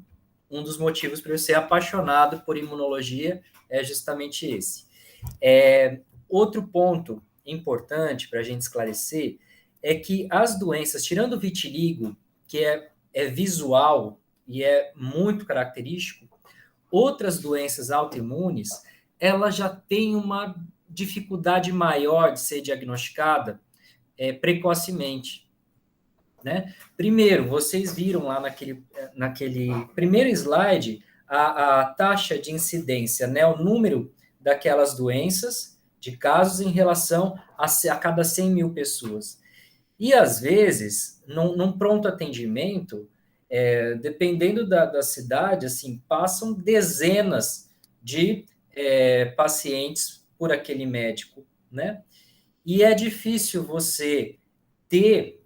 um dos motivos para eu ser apaixonado por imunologia é justamente esse. Outro ponto importante para a gente esclarecer é que as doenças, tirando o vitiligo, que é visual e é muito característico, outras doenças autoimunes, elas já têm uma dificuldade maior de ser diagnosticada precocemente, né? Primeiro, vocês viram lá naquele primeiro slide a taxa de incidência, né? O número daquelas doenças, de casos em relação a cada 100 mil pessoas. E, às vezes, num pronto atendimento, dependendo da cidade, assim, passam dezenas de pacientes por aquele médico, né? E é difícil você ter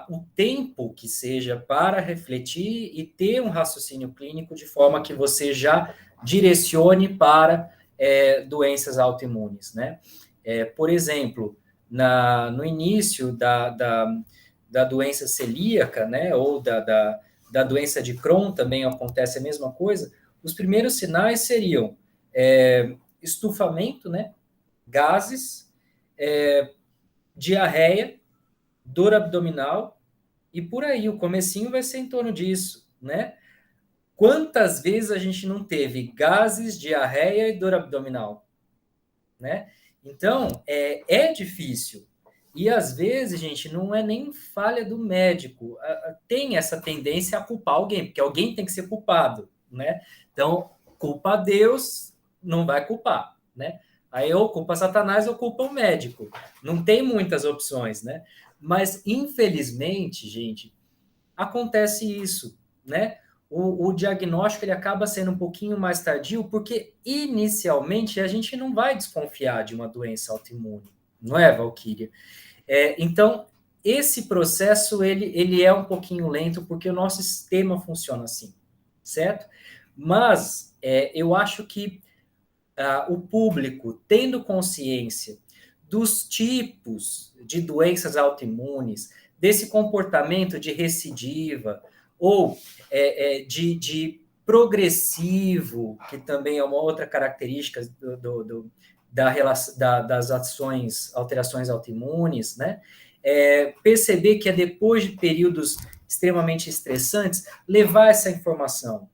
o tempo que seja para refletir e ter um raciocínio clínico de forma que você já direcione para doenças autoimunes, né? Por exemplo, no início da doença celíaca, né, ou da doença de Crohn também acontece a mesma coisa, os primeiros sinais seriam estufamento, né, gases, diarreia, dor abdominal, e por aí, o comecinho vai ser em torno disso, né? Quantas vezes a gente não teve gases, diarreia e dor abdominal, né? Então, é difícil. E, às vezes, gente, não é nem falha do médico. Tem essa tendência a culpar alguém, porque alguém tem que ser culpado, né? Então, culpa a Deus, não vai culpar, né? Aí ou culpa Satanás ou culpa o médico. Não tem muitas opções, né? Mas, infelizmente, gente, acontece isso, né? O diagnóstico ele acaba sendo um pouquinho mais tardio, porque inicialmente a gente não vai desconfiar de uma doença autoimune, não é, Valquíria? Então, esse processo ele é um pouquinho lento, porque o nosso sistema funciona assim, certo? Mas eu acho que o público, tendo consciência dos tipos de doenças autoimunes, desse comportamento de recidiva, ou de progressivo, que também é uma outra característica das alterações autoimunes, né? Perceber que é depois de períodos extremamente estressantes, levar essa informação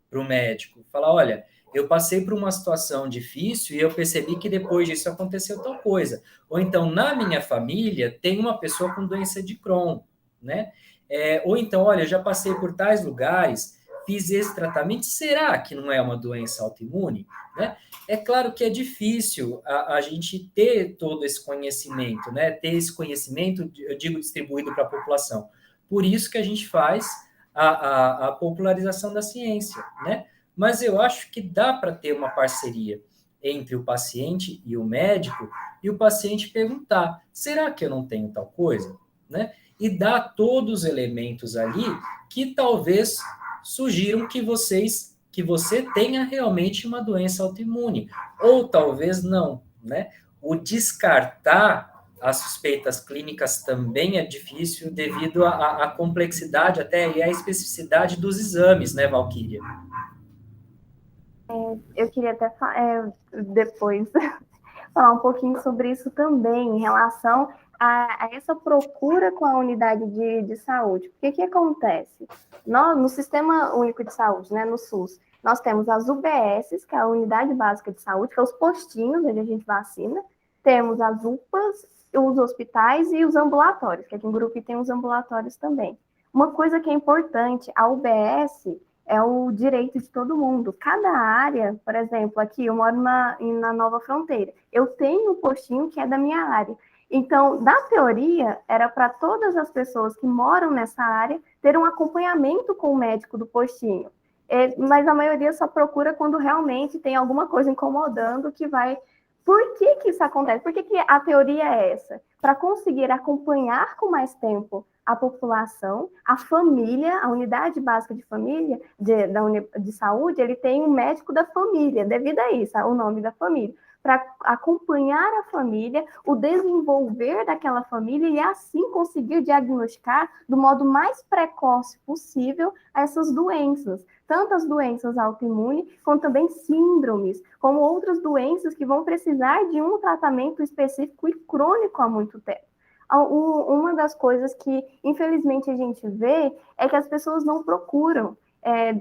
para o médico, falar, olha, eu passei por uma situação difícil e eu percebi que depois disso aconteceu tal coisa. Ou então, na minha família, tem uma pessoa com doença de Crohn, né? Ou então, olha, eu já passei por tais lugares, fiz esse tratamento, será que não é uma doença autoimune? Né? É claro que é difícil a gente ter todo esse conhecimento, né? Ter esse conhecimento, eu digo, distribuído para a população. Por isso que a gente faz a popularização da ciência, né? Mas eu acho que dá para ter uma parceria entre o paciente e o médico, e o paciente perguntar, será que eu não tenho tal coisa? Né? E dar todos os elementos ali que talvez sugiram que você tenha realmente uma doença autoimune, ou talvez não, né? O descartar as suspeitas clínicas também é difícil devido à complexidade até e à especificidade dos exames, né, Valquíria? Eu queria até depois falar um pouquinho sobre isso também, em relação a essa procura com a unidade de saúde. Porque que acontece? No Sistema Único de Saúde, né, no SUS, nós temos as UBSs, que é a Unidade Básica de Saúde, que é os postinhos onde a gente vacina, temos as UPAs, os hospitais e os ambulatórios, que aqui em Gurupi tem os ambulatórios também. Uma coisa que é importante, a UBS é o direito de todo mundo. Cada área, por exemplo, aqui eu moro na Nova Fronteira, eu tenho um postinho que é da minha área. Então, na teoria, era para todas as pessoas que moram nessa área ter um acompanhamento com o médico do postinho. Mas a maioria só procura quando realmente tem alguma coisa incomodando que vai... Por que isso acontece? Por que a teoria é essa? Para conseguir acompanhar com mais tempo a população, a família, a unidade básica de família, de saúde, ele tem um médico da família, devido a isso, o nome da família, para acompanhar a família, o desenvolver daquela família e assim conseguir diagnosticar do modo mais precoce possível essas doenças, tanto as doenças autoimunes, como também síndromes, como outras doenças que vão precisar de um tratamento específico e crônico há muito tempo. Uma das coisas que, infelizmente, a gente vê é que as pessoas não procuram.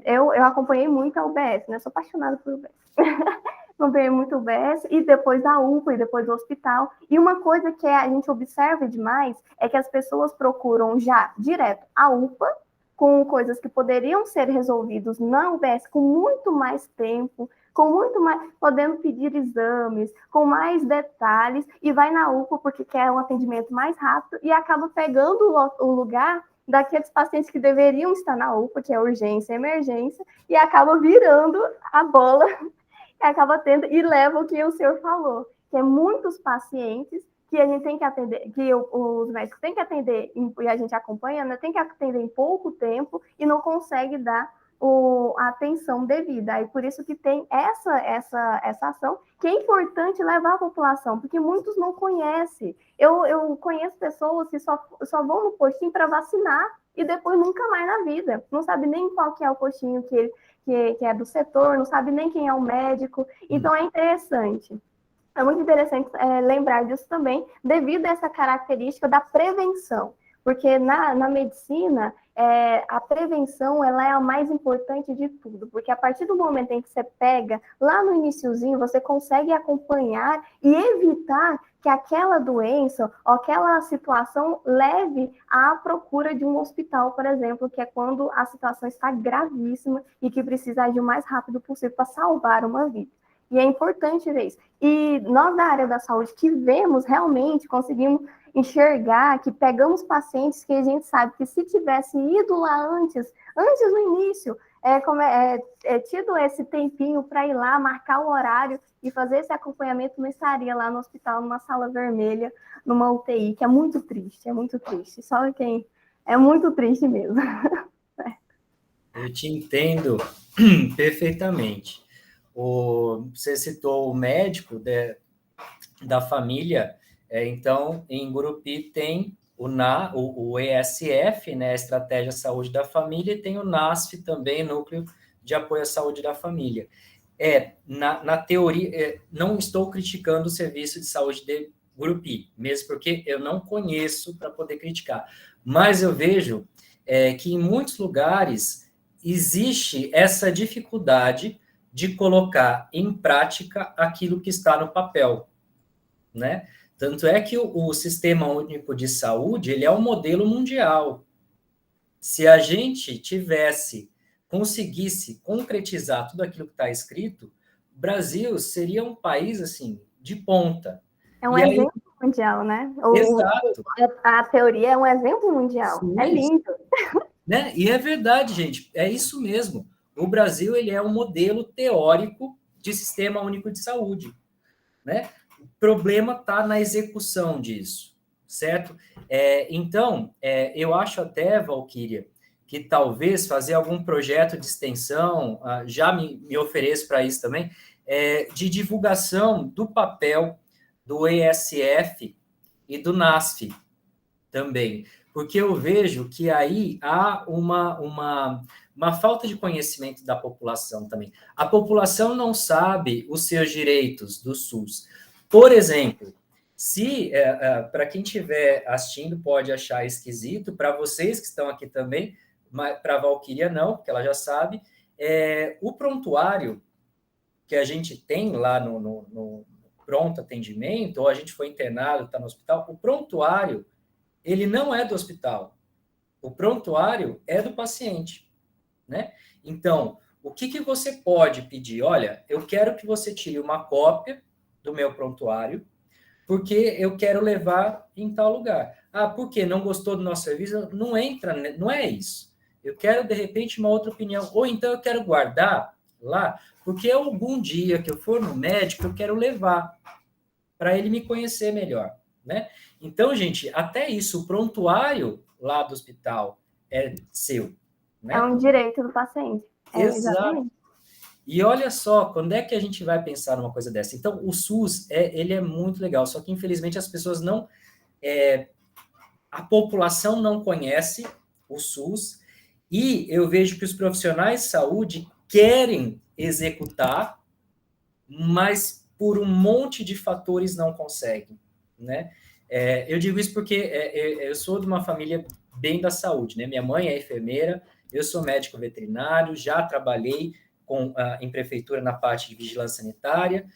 Eu acompanhei muito a UBS, né? Sou apaixonada por UBS. Acompanhei muito a UBS, e depois a UPA, e depois o hospital. E uma coisa que a gente observa demais é que as pessoas procuram já direto a UPA, com coisas que poderiam ser resolvidas na UBS com muito mais tempo, com muito mais, podendo pedir exames, com mais detalhes, e vai na UPA porque quer um atendimento mais rápido e acaba pegando o lugar daqueles pacientes que deveriam estar na UPA, que é urgência e emergência, e acaba virando a bola, e acaba tendo, e leva o que o senhor falou, que é muitos pacientes que a gente tem que atender, que os médicos têm que atender, e a gente acompanha, né, tem que atender em pouco tempo e não consegue dar a atenção devida. E por isso que tem essa ação, que é importante levar à população, porque muitos não conhecem. Eu conheço pessoas que só vão no postinho para vacinar e depois nunca mais na vida. Não sabe nem qual que é o postinho que é do setor, não sabe nem quem é o médico. Então, é interessante. É muito interessante lembrar disso também, devido a essa característica da prevenção. Porque na medicina, a prevenção ela é a mais importante de tudo, porque a partir do momento em que você pega, lá no iniciozinho, você consegue acompanhar e evitar que aquela doença ou aquela situação leve à procura de um hospital, por exemplo, que é quando a situação está gravíssima e que precisa agir o mais rápido possível para salvar uma vida. E é importante ver isso. E nós da área da saúde que vemos realmente, conseguimos enxergar que pegamos pacientes que a gente sabe que se tivesse ido lá antes do início, tido esse tempinho para ir lá, marcar o horário e fazer esse acompanhamento, não estaria lá no hospital, numa sala vermelha, numa UTI, que é muito triste. Só quem... É muito triste mesmo. Eu te entendo perfeitamente. Você citou o médico da família, então, em Gurupi tem o ESF, né, Estratégia Saúde da Família, e tem o NASF também, Núcleo de Apoio à Saúde da Família. Na teoria, não estou criticando o serviço de saúde de Gurupi, mesmo porque eu não conheço para poder criticar, mas eu vejo que em muitos lugares existe essa dificuldade de colocar em prática aquilo que está no papel, né? Tanto é que o Sistema Único de Saúde, ele é um modelo mundial. Se a gente conseguisse concretizar tudo aquilo que está escrito, o Brasil seria um país, assim, de ponta. É um exemplo mundial, né? Exato. A teoria é um exemplo mundial. Sim, é lindo. Né? E é verdade, gente. É isso mesmo. O Brasil, ele é um modelo teórico de Sistema Único de Saúde, né? O problema está na execução disso, certo? Então, eu acho até, Valquíria, que talvez fazer algum projeto de extensão, já me ofereço para isso também, de divulgação do papel do ESF e do NASF também, porque eu vejo que aí há uma falta de conhecimento da população também. A população não sabe os seus direitos do SUS. Por exemplo, se, para quem estiver assistindo, pode achar esquisito, para vocês que estão aqui também, para a Valquíria não, porque ela já sabe, o prontuário que a gente tem lá no pronto atendimento, ou a gente foi internado, está no hospital, o prontuário, ele não é do hospital. O prontuário é do paciente, né? Então, o que você pode pedir? Olha, eu quero que você tire uma cópia do meu prontuário, porque eu quero levar em tal lugar. Por quê? Não gostou do nosso serviço? Não entra, não é isso. Eu quero, de repente, uma outra opinião. Ou então eu quero guardar lá, porque algum dia que eu for no médico, eu quero levar para ele me conhecer melhor, né? Então, gente, até isso, o prontuário lá do hospital é seu, né? É um direito do paciente. Exato. Exatamente. E olha só, quando é que a gente vai pensar numa coisa dessa? Então, o SUS, ele é muito legal, só que, infelizmente, as pessoas não... a população não conhece o SUS, e eu vejo que os profissionais de saúde querem executar, mas por um monte de fatores não conseguem, né? Eu digo isso porque eu sou de uma família bem da saúde, né? Minha mãe é enfermeira, eu sou médico veterinário, já trabalhei em prefeitura na parte de vigilância sanitária,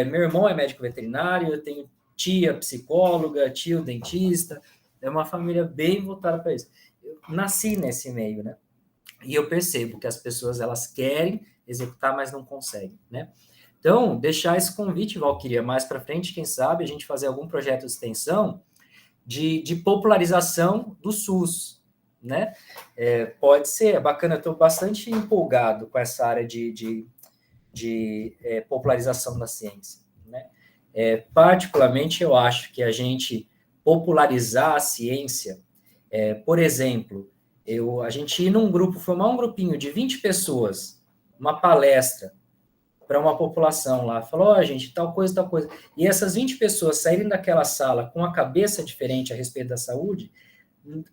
meu irmão é médico veterinário, eu tenho tia psicóloga, tio dentista, é uma família bem voltada para isso. Eu nasci nesse meio, né? E eu percebo que as pessoas, elas querem executar, mas não conseguem, né? Então, deixar esse convite, Valquíria, mais para frente, quem sabe, a gente fazer algum projeto de extensão de popularização do SUS, né? Pode ser, é bacana, eu estou bastante empolgado com essa área de popularização da ciência, né? Particularmente, eu acho que a gente popularizar a ciência, por exemplo, a gente ir num grupo, formar um grupinho de 20 pessoas, uma palestra, para uma população lá, falou, gente, tal coisa, e essas 20 pessoas saírem daquela sala com a cabeça diferente a respeito da saúde,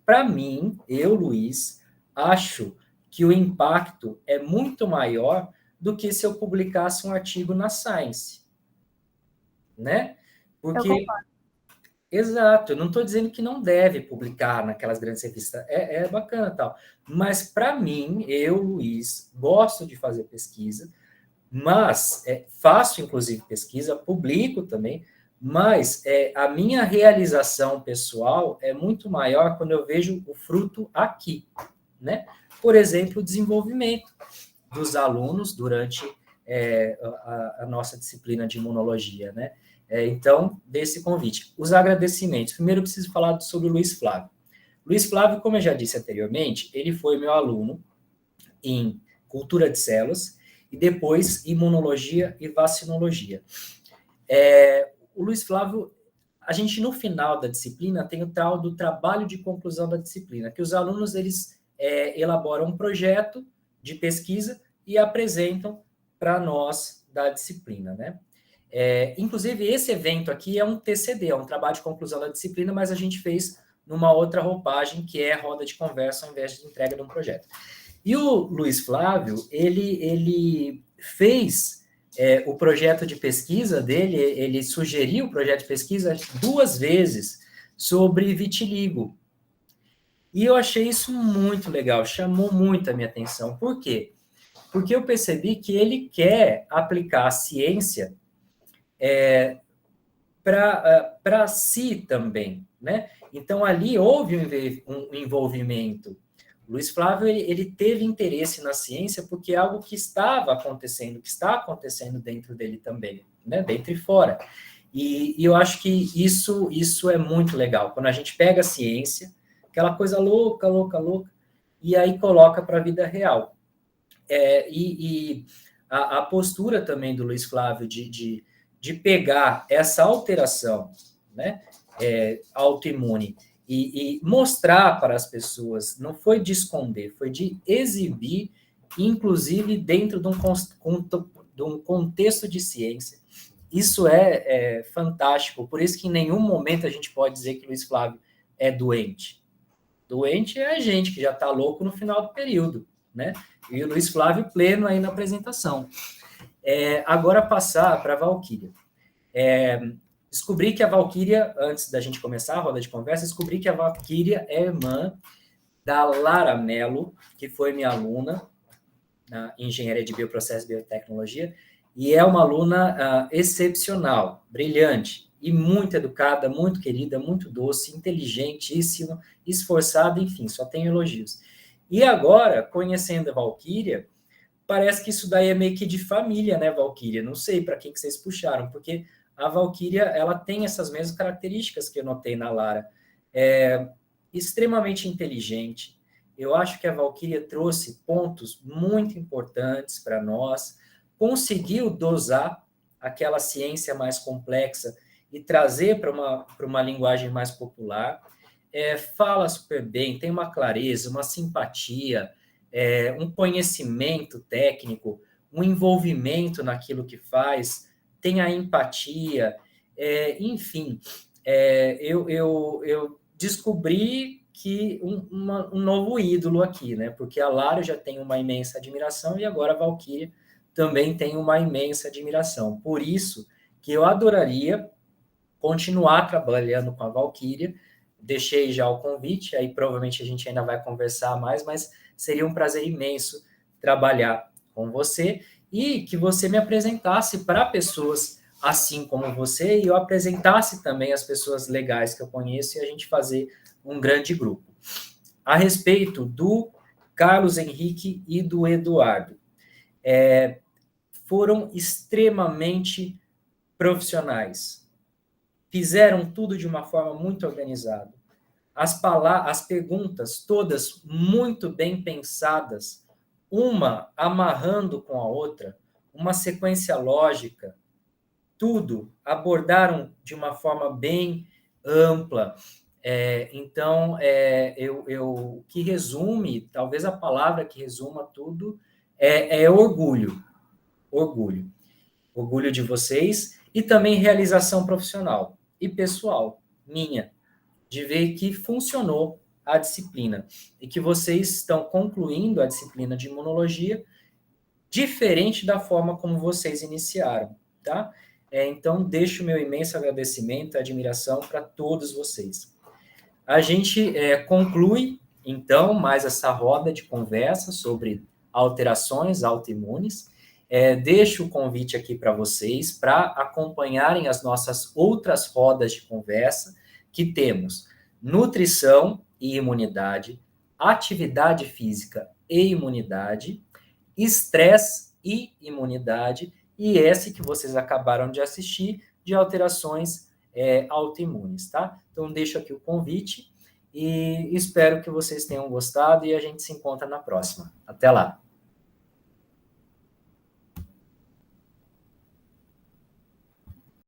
para mim, eu, Luiz, acho que o impacto é muito maior do que se eu publicasse um artigo na Science, né? Porque Exato, eu não estou dizendo que não deve publicar naquelas grandes revistas, é bacana e tal, mas para mim, eu, Luiz, gosto de fazer pesquisa, mas faço inclusive pesquisa, publico também, mas a minha realização pessoal é muito maior quando eu vejo o fruto aqui, né? Por exemplo, o desenvolvimento dos alunos durante a nossa disciplina de imunologia, né? Então, desse convite. Os agradecimentos. Primeiro, eu preciso falar sobre o Luiz Flávio. Luiz Flávio, como eu já disse anteriormente, ele foi meu aluno em cultura de células e depois imunologia e vacinologia. O Luiz Flávio, a gente no final da disciplina tem o tal do trabalho de conclusão da disciplina, que os alunos eles elaboram um projeto de pesquisa e apresentam para nós da disciplina, né? Inclusive, esse evento aqui é um TCD, é um trabalho de conclusão da disciplina, mas a gente fez numa outra roupagem, que é roda de conversa, ao invés de entrega de um projeto. E o Luiz Flávio, ele fez o projeto de pesquisa dele, ele sugeriu o projeto de pesquisa 2 vezes sobre vitiligo. E eu achei isso muito legal, chamou muito a minha atenção. Por quê? Porque eu percebi que ele quer aplicar a ciência para si também, né? Então, ali houve um envolvimento. O Luiz Flávio, ele teve interesse na ciência porque é algo que estava acontecendo, que está acontecendo dentro dele também, né? Dentro e fora. E eu acho que isso é muito legal. Quando a gente pega a ciência, aquela coisa louca, e aí coloca para a vida real. A postura também do Luiz Flávio de pegar essa alteração, né, autoimune e mostrar para as pessoas, não foi de esconder, foi de exibir, inclusive dentro de um contexto de ciência. Isso é fantástico, por isso que em nenhum momento a gente pode dizer que o Luiz Flávio é doente. Doente é a gente que já está louco no final do período, né? E o Luiz Flávio pleno aí na apresentação. Agora passar para a Valquíria. Descobri que a Valquíria, antes da gente começar a roda de conversa, descobri que a Valquíria é irmã da Lara Mello, que foi minha aluna na Engenharia de Bioprocesso e Biotecnologia, e é uma aluna excepcional, brilhante, e muito educada, muito querida, muito doce, inteligentíssima, esforçada, enfim, só tem elogios. E agora, conhecendo a Valquíria, parece que isso daí é meio que de família, né, Valquíria? Não sei para quem que vocês puxaram, porque a Valquíria, ela tem essas mesmas características que eu notei na Lara. Extremamente inteligente. Eu acho que a Valquíria trouxe pontos muito importantes para nós, conseguiu dosar aquela ciência mais complexa e trazer para uma linguagem mais popular. Fala super bem, tem uma clareza, uma simpatia, um conhecimento técnico, um envolvimento naquilo que faz, tem a empatia, enfim, eu descobri que um novo ídolo aqui, né? Porque a Lara já tem uma imensa admiração e agora a Valquíria também tem uma imensa admiração. Por isso que eu adoraria continuar trabalhando com a Valquíria. Deixei já o convite, aí provavelmente a gente ainda vai conversar mais, mas seria um prazer imenso trabalhar com você e que você me apresentasse para pessoas assim como você e eu apresentasse também as pessoas legais que eu conheço e a gente fazer um grande grupo. A respeito do Carlos Henrique e do Eduardo, foram extremamente profissionais, fizeram tudo de uma forma muito organizada. As perguntas todas muito bem pensadas, uma amarrando com a outra, uma sequência lógica, tudo abordaram de uma forma bem ampla. Então, o que resume, talvez a palavra que resuma tudo, é orgulho. Orgulho de vocês e também realização profissional e pessoal, minha, de ver que funcionou a disciplina e que vocês estão concluindo a disciplina de imunologia diferente da forma como vocês iniciaram, tá? Então, deixo o meu imenso agradecimento e admiração para todos vocês. A gente conclui, então, mais essa roda de conversa sobre alterações autoimunes. Deixo o convite aqui para vocês para acompanharem as nossas outras rodas de conversa, que temos nutrição e imunidade, atividade física e imunidade, estresse e imunidade, e esse que vocês acabaram de assistir, de alterações autoimunes, tá? Então, deixo aqui o convite e espero que vocês tenham gostado e a gente se encontra na próxima. Até lá!